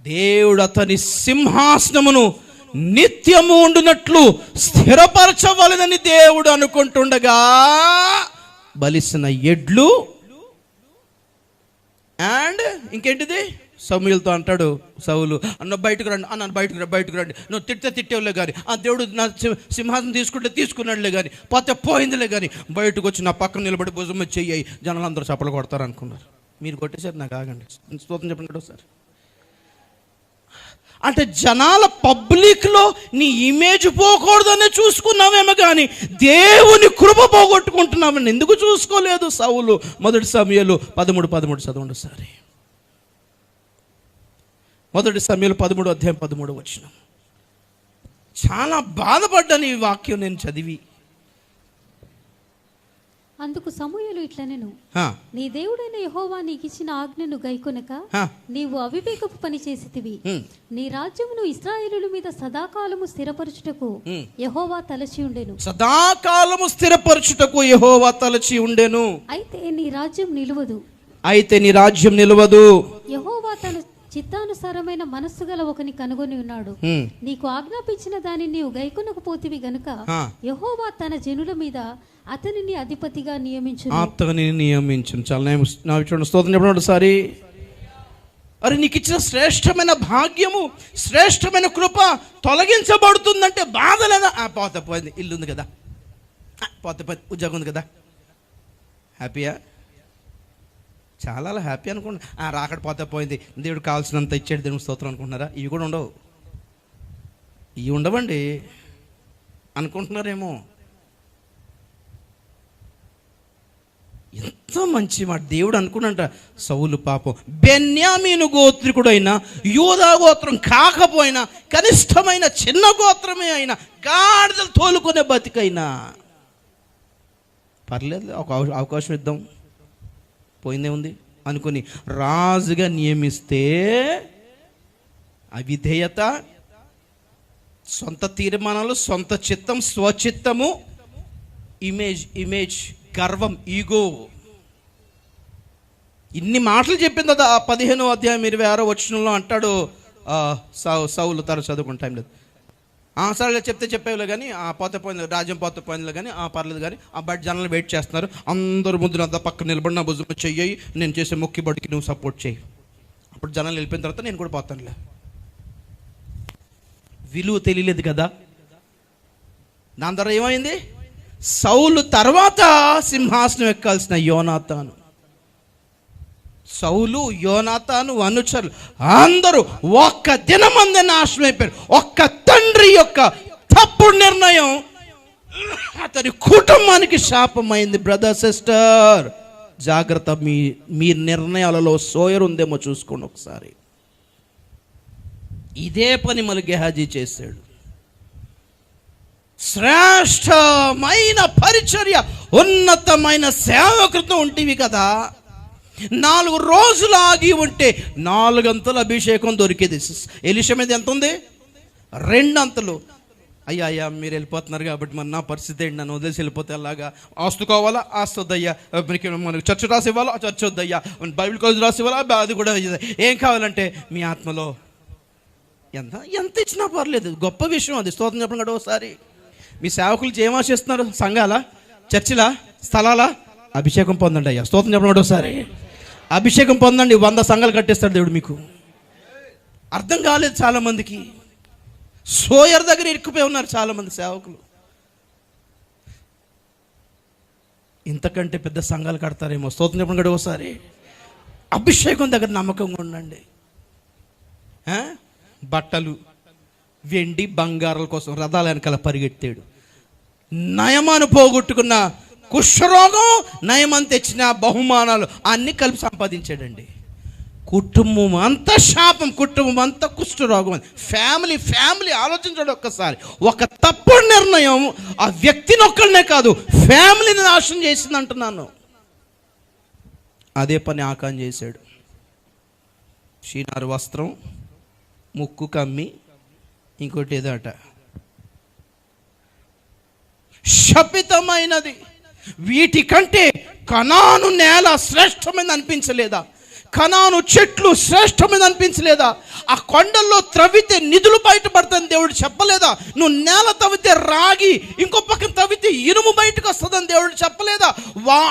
దేవుడు అతని సింహాసనమును నిత్యము ఉండునట్లు స్థిరపరచవలెనని దేవుడు అనుకుంటుండగా బలిసిన ఎడ్లు అండ్ ఇంకేంటిది? సమూయేలుతో అంటాడు సౌలు, అన్న బయటకు రండి, అన్న బయటకు రండి, నువ్వు తిట్టేవులే కానీ, ఆ దేవుడు నా సింహాసనం తీసుకుంటే తీసుకున్నాడులే కానీ, పోతే పోయిందిలే కానీ, బయటకు వచ్చి నా పక్కన నిలబడి భుజం చెయ్యి, జనాలందరూ చప్పలు కొడతారు అనుకున్నారు. మీరు కొట్టేశారు. నాకు ఆగండి, స్తోత్రం చెప్పండి ఒకసారి. అంటే జనాల పబ్లిక్లో నీ ఇమేజ్ పోకూడదనే చూసుకున్నావేమో కానీ దేవుని కృప పోగొట్టుకుంటున్నామని ఎందుకు చూసుకోలేదు సౌలు? 1 సమూయేలు 13 చదవండి సారి. 1 సమూయేలు 13:13. చాలా బాధపడ్డాను ఈ వాక్యం నేను చదివి.
అందుకు సమూయేలు ఇట్లనెను, నీ దేవుడైన యెహోవా నీకు ఇచ్చిన ఆజ్ఞను గైకొనక నీవు అవివేకపు పని చేసితివి. నీ రాజ్యమును ఇశ్రాయేలుల మీద సదాకాలము స్థిరపరచుటకు యెహోవా తలచి ఉండెను.
సదాకాలము స్థిరపరచుటకు యెహోవా తలచి ఉండెను.
అయితే నీ రాజ్యం
నిలవదు.
యెహోవా తన చిత్తానుసారమైన మనస్సు గల ఒకని కనుగొని ఉన్నాడు. నీకు ఆజ్ఞాపించిన దానిని నీవు గైకొనకపోతివి గనుక యెహోవా తన జనుల మీద అతనిని అధిపతిగా నియమించును. చాలా చూడండి, స్తోత్రం చెప్పండి ఒకసారి. అరే నీకు ఇచ్చిన శ్రేష్టమైన భాగ్యము, శ్రేష్టమైన కృప తొలగించబడుతుందంటే బాధ లేదా? పోతే పోయింది, ఇల్లు ఉంది కదా, పోతే పోయింది, ఉద్యోగం ఉంది కదా, హ్యాపీయా? చాలా హ్యాపీ అనుకోండి. రాకడ పోతే పోయింది, దేవుడు కావాల్సినంత ఇచ్చాడు, దేవుడు స్తోత్రం అనుకుంటున్నారా? ఇవి కూడా ఉండవు, ఇవి ఉండవండి అనుకుంటున్నారేమో. ఎంత మంచి మాట దేవుడు అనుకున్నంట. సౌలు పాపం బెన్యామీను గోత్రికుడైనా, యూదా గోత్రం కాకపోయినా, కనిష్టమైన చిన్న గోత్రమే అయినా, గాడిదలు తోలుకునే బతికైనా పర్లేదు, ఒక అవకాశం ఇద్దాం, పోయిందే ఉంది అనుకుని రాజుగా నియమిస్తే అవిధేయత, సొంత తీర్మానాలు, సొంత చిత్తం, స్వచిత్తము, ఇమేజ్, గర్వం, ఈగో, ఇన్ని మాటలు చెప్పింది కదా. 15వ అధ్యాయం 26వ వచనంలో అంటాడు సౌలు, తను చదువుకున్న టైం లేదు,
సరే చెప్తే చెప్పేవాళ్ళు కానీ పోతే పోయింది, రాజ్యం పోతే పోయిందిలే కానీ పర్లేదు కానీ బయట జనాలు వెయిట్ చేస్తున్నారు. అందరూ ముందు అంతా పక్కన నిలబడి నా భుజం చెయ్యి, నేను చేసే మొక్కిబడికి నువ్వు సపోర్ట్ చేయి. అప్పుడు జనాలు వెళ్ళిపోయిన తర్వాత నేను కూడా పోతానులే. విలువ తెలియలేదు కదా. దాని ద్వారా ఏమైంది? సౌలు తర్వాత సింహాసనం ఎక్కాల్సిన యోనాతాను, సౌలు యోనాతాను అనుచరులు అందరూ ఒక్క దినమందే నాశనం అయిపోయారు. ఒక్క తండ్రి యొక్క తప్పుడు నిర్ణయం అతని కుటుంబానికి శాపమైంది. బ్రదర్ సిస్టర్, జాగ్రత్త. మీ నిర్ణయాలలో సోయరు ఉందేమో చూసుకోండి ఒకసారి. ఇదే పని మళ్ళీ గెహాజీ చేశాడు. శ్రేష్టమైన పరిచర్య, ఉన్నతమైన సేవకృతం ఉంటివి కదా. 4 రోజులు ఆగి ఉంటే 4 అంతల అభిషేకం దొరికేది. ఎలీషా మీద ఎంత ఉంది? 2 అంతలు. అయ్యా మీరు వెళ్ళిపోతున్నారు కాబట్టి మరి నా పరిస్థితి ఏంటి? నన్ను వదిలేసి వెళ్ళిపోతే అలాగా? ఆస్తు కావాలా? ఆస్తి వద్దయ్యా. మనకి చర్చ రాసి ఇవ్వాలా? చర్చ వద్దయ్యా. బైబిల్ కాలేజ్ రాసి ఇవ్వాలా? అది కూడా. ఏం కావాలంటే మీ ఆత్మలో ఎంత ఇచ్చినా పర్లేదు. గొప్ప విషయం అది. స్తోత్రం చెప్పండి కదా ఒకసారి. మీ సేవకులు ఏం ఆశిస్తున్నారు? సంఘాలా, చర్చిలా, స్థలాలా? అభిషేకం పొందండి అయ్యా. స్తోత్రం చెప్పండి ఒకసారి. అభిషేకం పొందండి. 100 సంఘాలు కట్టేస్తాడు దేవుడు మీకు. అర్థం కాలేదు చాలామందికి. సోయర్ దగ్గర ఇరుక్కుపోయి ఉన్నారు చాలామంది సేవకులు. ఇంతకంటే పెద్ద సంఘాలు కడతారేమో. స్తోత్రం చెప్పండి కదా ఒకసారి. అభిషేకం దగ్గర నమ్మకంగా ఉండండి. బట్టలు, వెండి, బంగారాల కోసం రథాల వెనకాల పరిగెత్తాడు. నయమాను పోగొట్టుకున్న కుష్ఠరోగం, నయమని తెచ్చిన బహుమానాలు అన్నీ కలిపి సంపాదించాడండి. కుటుంబం అంతా శాపం, కుటుంబం అంతా కుష్ఠరోగం. ఫ్యామిలీ ఆలోచించండి ఒక్కసారి. ఒక తప్పుడు నిర్ణయం ఆ వ్యక్తిని ఒక్కళ్ళనే కాదు, ఫ్యామిలీని నాశనం చేసింది అంటున్నాను. అదే పని ఆకాన్ చేశాడు. షీనారు వస్త్రం, ముక్కు కమ్మి, ఇంకోటి ఏదట శపితమైనది. వీటికంటే కనాను నేల శ్రేష్టమైనది అనిపించలేదా? కనాను చెట్లు శ్రేష్టమైనది అనిపించలేదా? ఆ కొండల్లో త్రవ్వితే నిధులు బయటపడతాయని దేవుడు చెప్పలేదా? నువ్వు నేల తవ్వితే రాగి, ఇంకో పక్కన తవ్వితే ఇనుము బయటకు వస్తుందని దేవుడు చెప్పలేదా?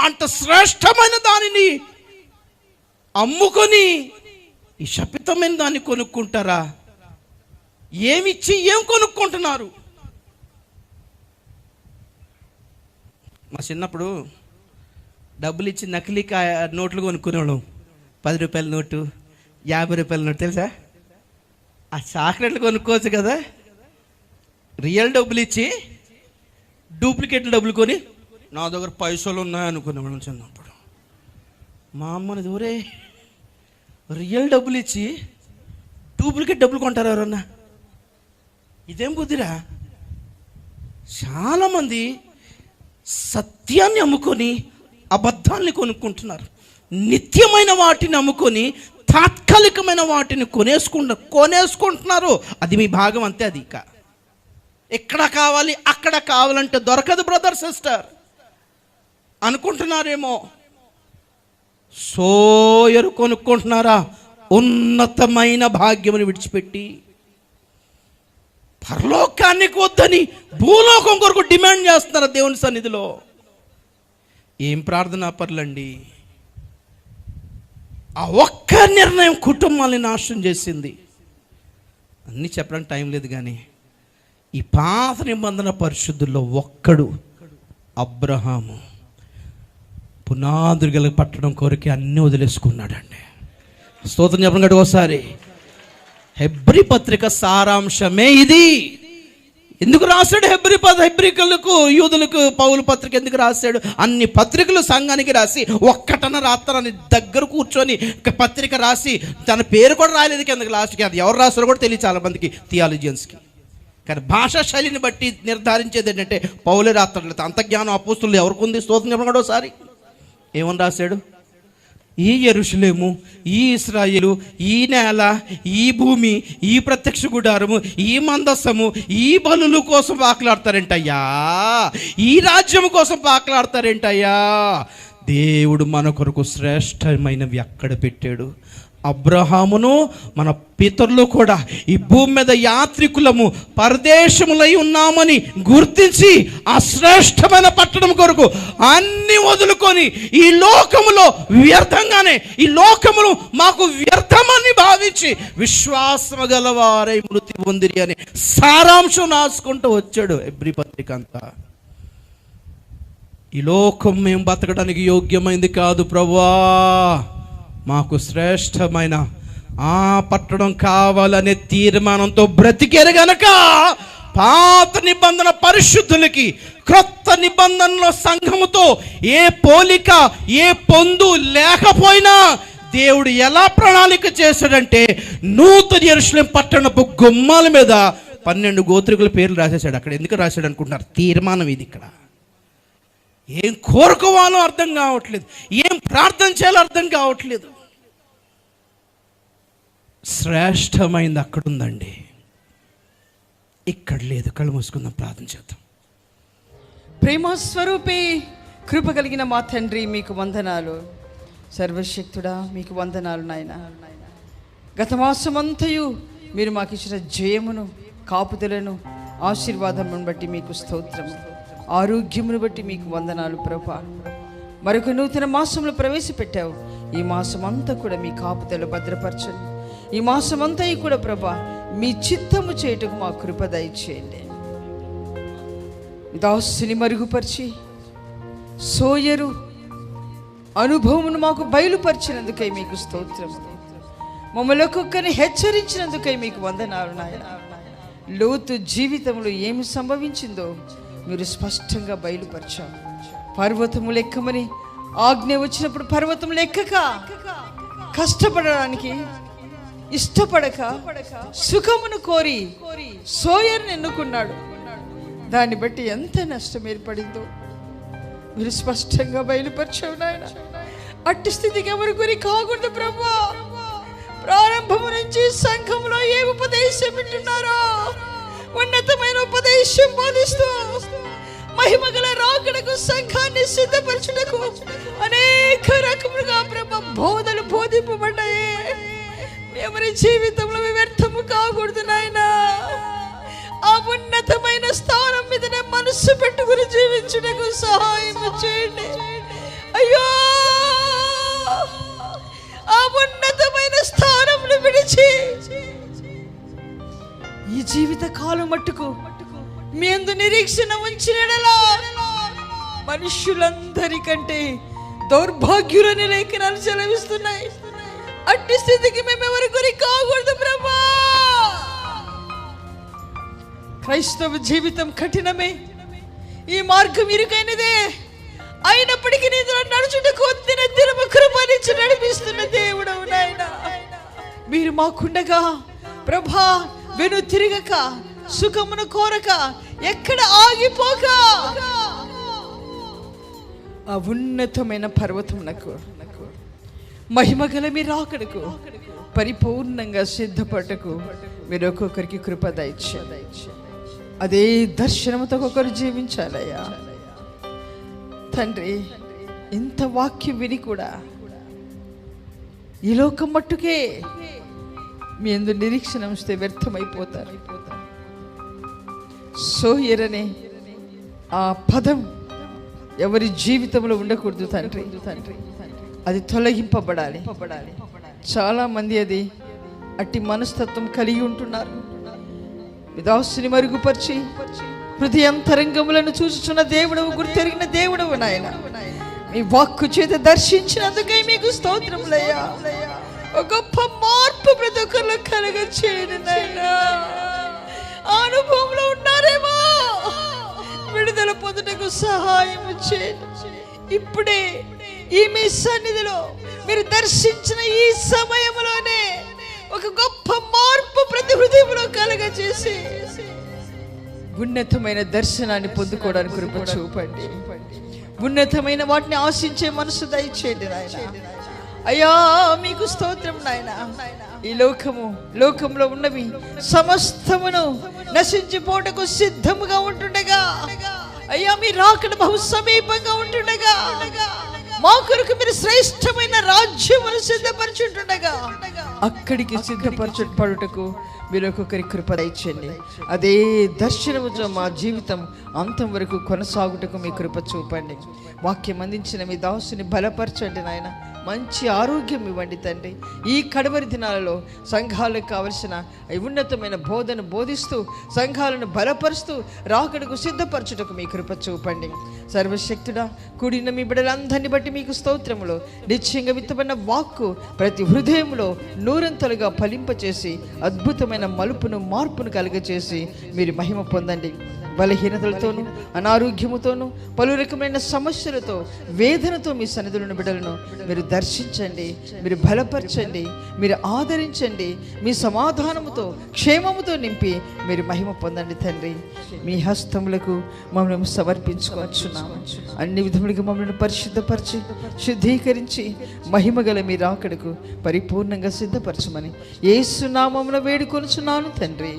అంత శ్రేష్టమైన దానిని అమ్ముకొని ఈ శపితమైన దాన్ని కొనుక్కుంటారా? ఏమిచ్చి ఏం కొనుక్కుంటున్నారు? మా చిన్నప్పుడు డబ్బులు ఇచ్చి నకిలీ నోట్లు కొనుక్కునేవాళ్ళం. 10 రూపాయల నోటు, 50 రూపాయల నోటు. తెలుసా? ఆ చాక్లెట్లు కొనుక్కోవచ్చు కదా. రియల్ డబ్బులు ఇచ్చి డూప్లికేట్ డబ్బులు కొని నా దగ్గర పైసలు ఉన్నాయనుకునేవాళ్ళం చిన్నప్పుడు. మా అమ్మని దూరే రియల్ డబ్బులు ఇచ్చి డూప్లికేట్ డబ్బులు కొంటారు ఎవరన్నా? ఇదేం బుద్ధిరా? చాలామంది సత్యాన్ని అమ్ముకొని అబద్ధాన్ని కొనుక్కుంటున్నారు. నిత్యమైన వాటిని అమ్ముకొని తాత్కాలికమైన వాటిని కొనేసుకుంటున్నారు. అది మీ భాగం అంతే. అది ఇక ఎక్కడ కావాలి అక్కడ కావాలంటే దొరకదు బ్రదర్ సిస్టర్ అనుకుంటున్నారేమో. సోయరు కొనుక్కుంటున్నారా? ఉన్నతమైన భాగ్యముని విడిచిపెట్టి పరలోకానికి వద్దని భూలోకం కొరకు డిమాండ్ చేస్తున్నారు దేవుని సన్నిధిలో. ఏం ప్రార్థనా పరులండి. ఆ ఒక్క నిర్ణయం కుటుంబాన్ని నాశనం చేసింది. అన్నీ చెప్పడానికి టైం లేదు కానీ ఈ పాత నిబంధన పరిశుద్ధుల్లో ఒక్కడు అబ్రహాము. పునాదులు గల పట్టడం కొరకే అన్నీ వదిలేసుకున్నాడండి. స్తోత్రం చెప్పండి గట్టి ఒకసారి. హెబ్రీ పత్రిక సారాంశమే ఇది. ఎందుకు రాశాడు హెబ్రీకులకు, యూదులకు పౌలు పత్రిక ఎందుకు రాశాడు? అన్ని పత్రికలు సంఘానికి రాసి ఒక్కటన రాత్రని దగ్గర కూర్చొని పత్రిక రాసి తన పేరు కూడా రాయలేదు కిందకి లాస్ట్కి. అది ఎవరు రాస్తారో కూడా తెలియదు చాలా మందికి, థియాలజియన్స్కి. కానీ భాషా శైలిని బట్టి నిర్ధారించేది ఏంటంటే పౌలే రాస్తాడు. అంత జ్ఞానం అపోస్తులు ఎవరికి ఉంది? స్తోత్రం చెప్పండి ఒకసారి. ఏమని రాశాడు? ఈ యెరూషలేము, ఈ ఇశ్రాయేలు, ఈ నేల, ఈ భూమి, ఈ ప్రత్యక్ష గుడారము, ఈ మందస్సము, ఈ బలుల కోసం పాకులాడతారేంటయ్యా? ఈ రాజ్యం కోసం పాకులాడతారేంటయ్యా? దేవుడు మన కొరకు శ్రేష్టమైనవి అక్కడ పెట్టాడు. అబ్రహామును మన పితరులు కూడా ఈ భూమి మీద యాత్రికులము, పరదేశములై ఉన్నామని గుర్తించి ఆ శ్రేష్టమైన పట్టణం కొరకు అన్ని వదులుకొని ఈ లోకములో వ్యర్థంగానే, ఈ లోకములు మాకు వ్యర్థమని భావించి విశ్వాసము గలవారై మృతి పొందిరి అని సారాంశం రాసుకుంటూ వచ్చాడు ఎబ్రీ పత్రిక అంతా. ఈ లోకం మేము బతకడానికి యోగ్యమైంది కాదు ప్రభువా, మాకు శ్రేష్టమైన ఆ పట్టణం కావాలనే తీర్మానంతో బ్రతికేరు గనక పాత నిబంధన పరిశుద్ధులకి క్రొత్త నిబంధనలో సంఘముతో ఏ పోలిక, ఏ పొందు లేకపోయినా దేవుడు ఎలా ప్రణాళిక చేశాడంటే నూతన యెరూషలేము పట్టణపు గుమ్మాల మీద 12 గోత్రికుల పేర్లు రాసేశాడు. అక్కడ ఎందుకు రాశాడు అనుకుంటున్నారు? తీర్మానం ఇది. ఇక్కడ ఏం కోరుకోవాలో అర్థం కావట్లేదు, ఏం ప్రార్థన చేయాలో అర్థం కావట్లేదు. శ్రేష్టమైంది అక్కడ ఉందండి, ఇక్కడ లేదు. కళ్ళు మూసుకుందాం, ప్రార్థన చేద్దాం.
ప్రేమస్వరూపి, కృప కలిగిన మా తండ్రి, మీకు వందనాలు. సర్వశక్తుడా, మీకు వందనాలు నాయన. గత మాసమంతయు మీరు మాకు ఇచ్చిన జయమును, కాపుదలను, ఆశీర్వాదమును బట్టి మీకు స్తోత్రము. ఆరోగ్యమును బట్టి మీకు వందనాలు ప్రభా. మరొక నూతన మాసంలో ప్రవేశపెట్టావు. ఈ మాసమంతా కూడా మీ కాపుదలు భద్రపరచండి. ఈ మాసమంతా కూడా ప్రభా మీ చిత్తము చేయుటకు మా కృప దయచేయండి. దాసుని మరుగుపరిచి సోయరు అనుభవమును మాకు బయలుపరిచినందుకై మీకు స్తోత్రము. మమ్మల్ని ఒక్కొక్కరిని హెచ్చరించినందుకై మీకు వందనాలు నాయన. లోతు జీవితంలో ఏమి సంభవించిందో మీరు స్పష్టంగా బయలుపరిచారు. పర్వతములు ఎక్కమని ఆజ్ఞ వచ్చినప్పుడు పర్వతములు ఎక్కక, కష్టపడడానికి ఇష్టపడక, సుఖమును కోరి సోయర్ని ఎన్నుకున్నాడు. దాన్ని బట్టి ఎంత నష్టం ఏర్పడిందో మీరు స్పష్టంగా బయలుపరిచావు నాయన. అట్టి స్థితికి ఎవరు గురి కాకూడదు ప్రభా. ప్రారంభము నుంచి సంఘంలో ఏ ఉపదేశం వింటున్నారో ఉన్నతమైన ఉపదేశం బోధిస్తూ మహిమగల రాకడకు సంఘాన్ని సిద్ధపరచుటకు అనేక రకములుగా ప్రభా బోధలు బోధింపబడ్డాయి. ఎవరి జీవితంలో వ్యర్థము కాకూడదు నాయన. ఆ ఉన్నతమైన స్థానం మీదనే మనస్సు పెట్టుకుని జీవించుటకు సహాయం చేయండి అయ్యో. ఆ ఉన్నతమైన స్థానంను విడిచి ఈ జీవిత కాలం మట్టుకు మీ యందు నిరీక్షణ ఉంచినడలా మనుషులందరికంటే దౌర్భాగ్యులని లేఖనాలు సెలవిస్తున్నాయి. అట్టి స్థితికి మేము ఎవరి గురి కాకూడదు ప్రభా. క్రైస్తవ జీవితం కఠినమే, ఈ మార్గం ఇరుకైనదే. అయినప్పటికీ నీతో నడుచుటకు దినదినము కృపనిచ్చి నడిపిస్తున్న దేవుడవు నాయన. మీరు మాకుండగా ప్రభా వెను తిరగక, సుఖమును కోరక, ఎక్కడ ఆగిపోక ఆ ఉన్నతమైన పర్వతమునకు మహిమగల మీ రాకడకు పరిపూర్ణంగా సిద్ధపడటకు మీరు ఒక్కొక్కరికి కృప దయచేయండి. అదే దర్శనముతో ఒక్కొక్కరు జీవించాలయ్యా తండ్రి. ఇంత వాక్యం విని కూడా ఈ లోకం మట్టుకే మీ యందు నిరీక్షణ ఉంచితే వ్యర్థమైపోతారు. సోయరనే ఆ పదం ఎవరి జీవితంలో ఉండకూడదు తండ్రి. అది తొలగింపబడాలి. చాలా మంది అది అట్టి మనస్తత్వం కలిగి ఉంటున్నారు. దాసుని మరుగుపరిచి హృదయంతరంగములను చూచుచున్న దేవుడవు, గుర్తెరిగిన దేవుడవు నాయన. మీ వాక్కు చేత దర్శించినందుకై మీకు స్తోత్రములయ్యా. ఒక గొప్ప మార్పు ప్రతి ఒక్కరిలో కలగ చేయండి నాయన. అనుభవంలో ఉన్నారేమో, విడుదల పొందుటకు సహాయం చేయండి. ఇప్పుడే ఈ మీ సన్నిధిలో మీరు దర్శించిన ఈ సమయంలోనే ఒక గొప్ప మార్పు ప్రతి హృదయంలో కలగ చేసి ఉన్నతమైన దర్శనాన్ని పొందుకోవడానికి కృప చూపండి. ఉన్నతమైన వాటిని ఆశించే మనసు దయచేయండి నాయన. అయ్యా మీకు స్తోత్రం నాయన. ఈ లోకంలో ఉన్నవి సమస్తమును నశించిపోటకు సిద్ధముగా ఉంటుండగా, అయ్యా మీ రాకడ బహు సమీపంగా ఉంటుండగా మా కొరకు మీరు శ్రేష్టమైన రాజ్యమును సిద్ధపరచుంటుండగా అక్కడికి సిద్ధపరచబడుటకు మీరు ఒక్కొక్కరి కృప దయచేయండి. అదే దర్శనముతో మా జీవితం అంతం వరకు కొనసాగుటకు మీ కృప చూపండి. వాక్యం అందించిన మీ దాసుని బలపరచండి నాయన. మంచి ఆరోగ్యం ఇవ్వండి తండ్రి. ఈ కడవరి దినాలలో సంఘాలకు కావలసిన ఉన్నతమైన బోధను బోధిస్తూ సంఘాలను బలపరుస్తూ రాకడకు సిద్ధపరచుటకు మీ కృప చూపండి. సర్వశక్తుడా, కూడిన మీ బిడ్డలందరినీ బట్టి మీకు స్తోత్రములు. నిశ్చయంగా విత్తబడిన వాక్కు ప్రతి హృదయంలో నూరంతలుగా ఫలింపచేసి అద్భుతమైన మలుపును మార్పును కలుగచేసి మీరు మహిమ పొందండి. బలహీనతలతోనూ అనారోగ్యముతోనూ పలు రకమైన సమస్యలతో వేదనతో మీ సన్నిధులను బిడ్డలను మీరు దర్శించండి, మీరు బలపరచండి, మీరు ఆదరించండి. మీ సమాధానముతో క్షేమముతో నింపి మీరు మహిమ పొందండి తండ్రి. మీ హస్తములకు మమ్మల్ని సమర్పించుకోవచ్చున్నాము. అన్ని విధములుగా మమ్మల్ని పరిశుద్ధపరిచి శుద్ధీకరించి మహిమగల మీ రాకడకు పరిపూర్ణంగా సిద్ధపరచమని యేసు నామమున వేడుకొనుచున్నాను తండ్రి.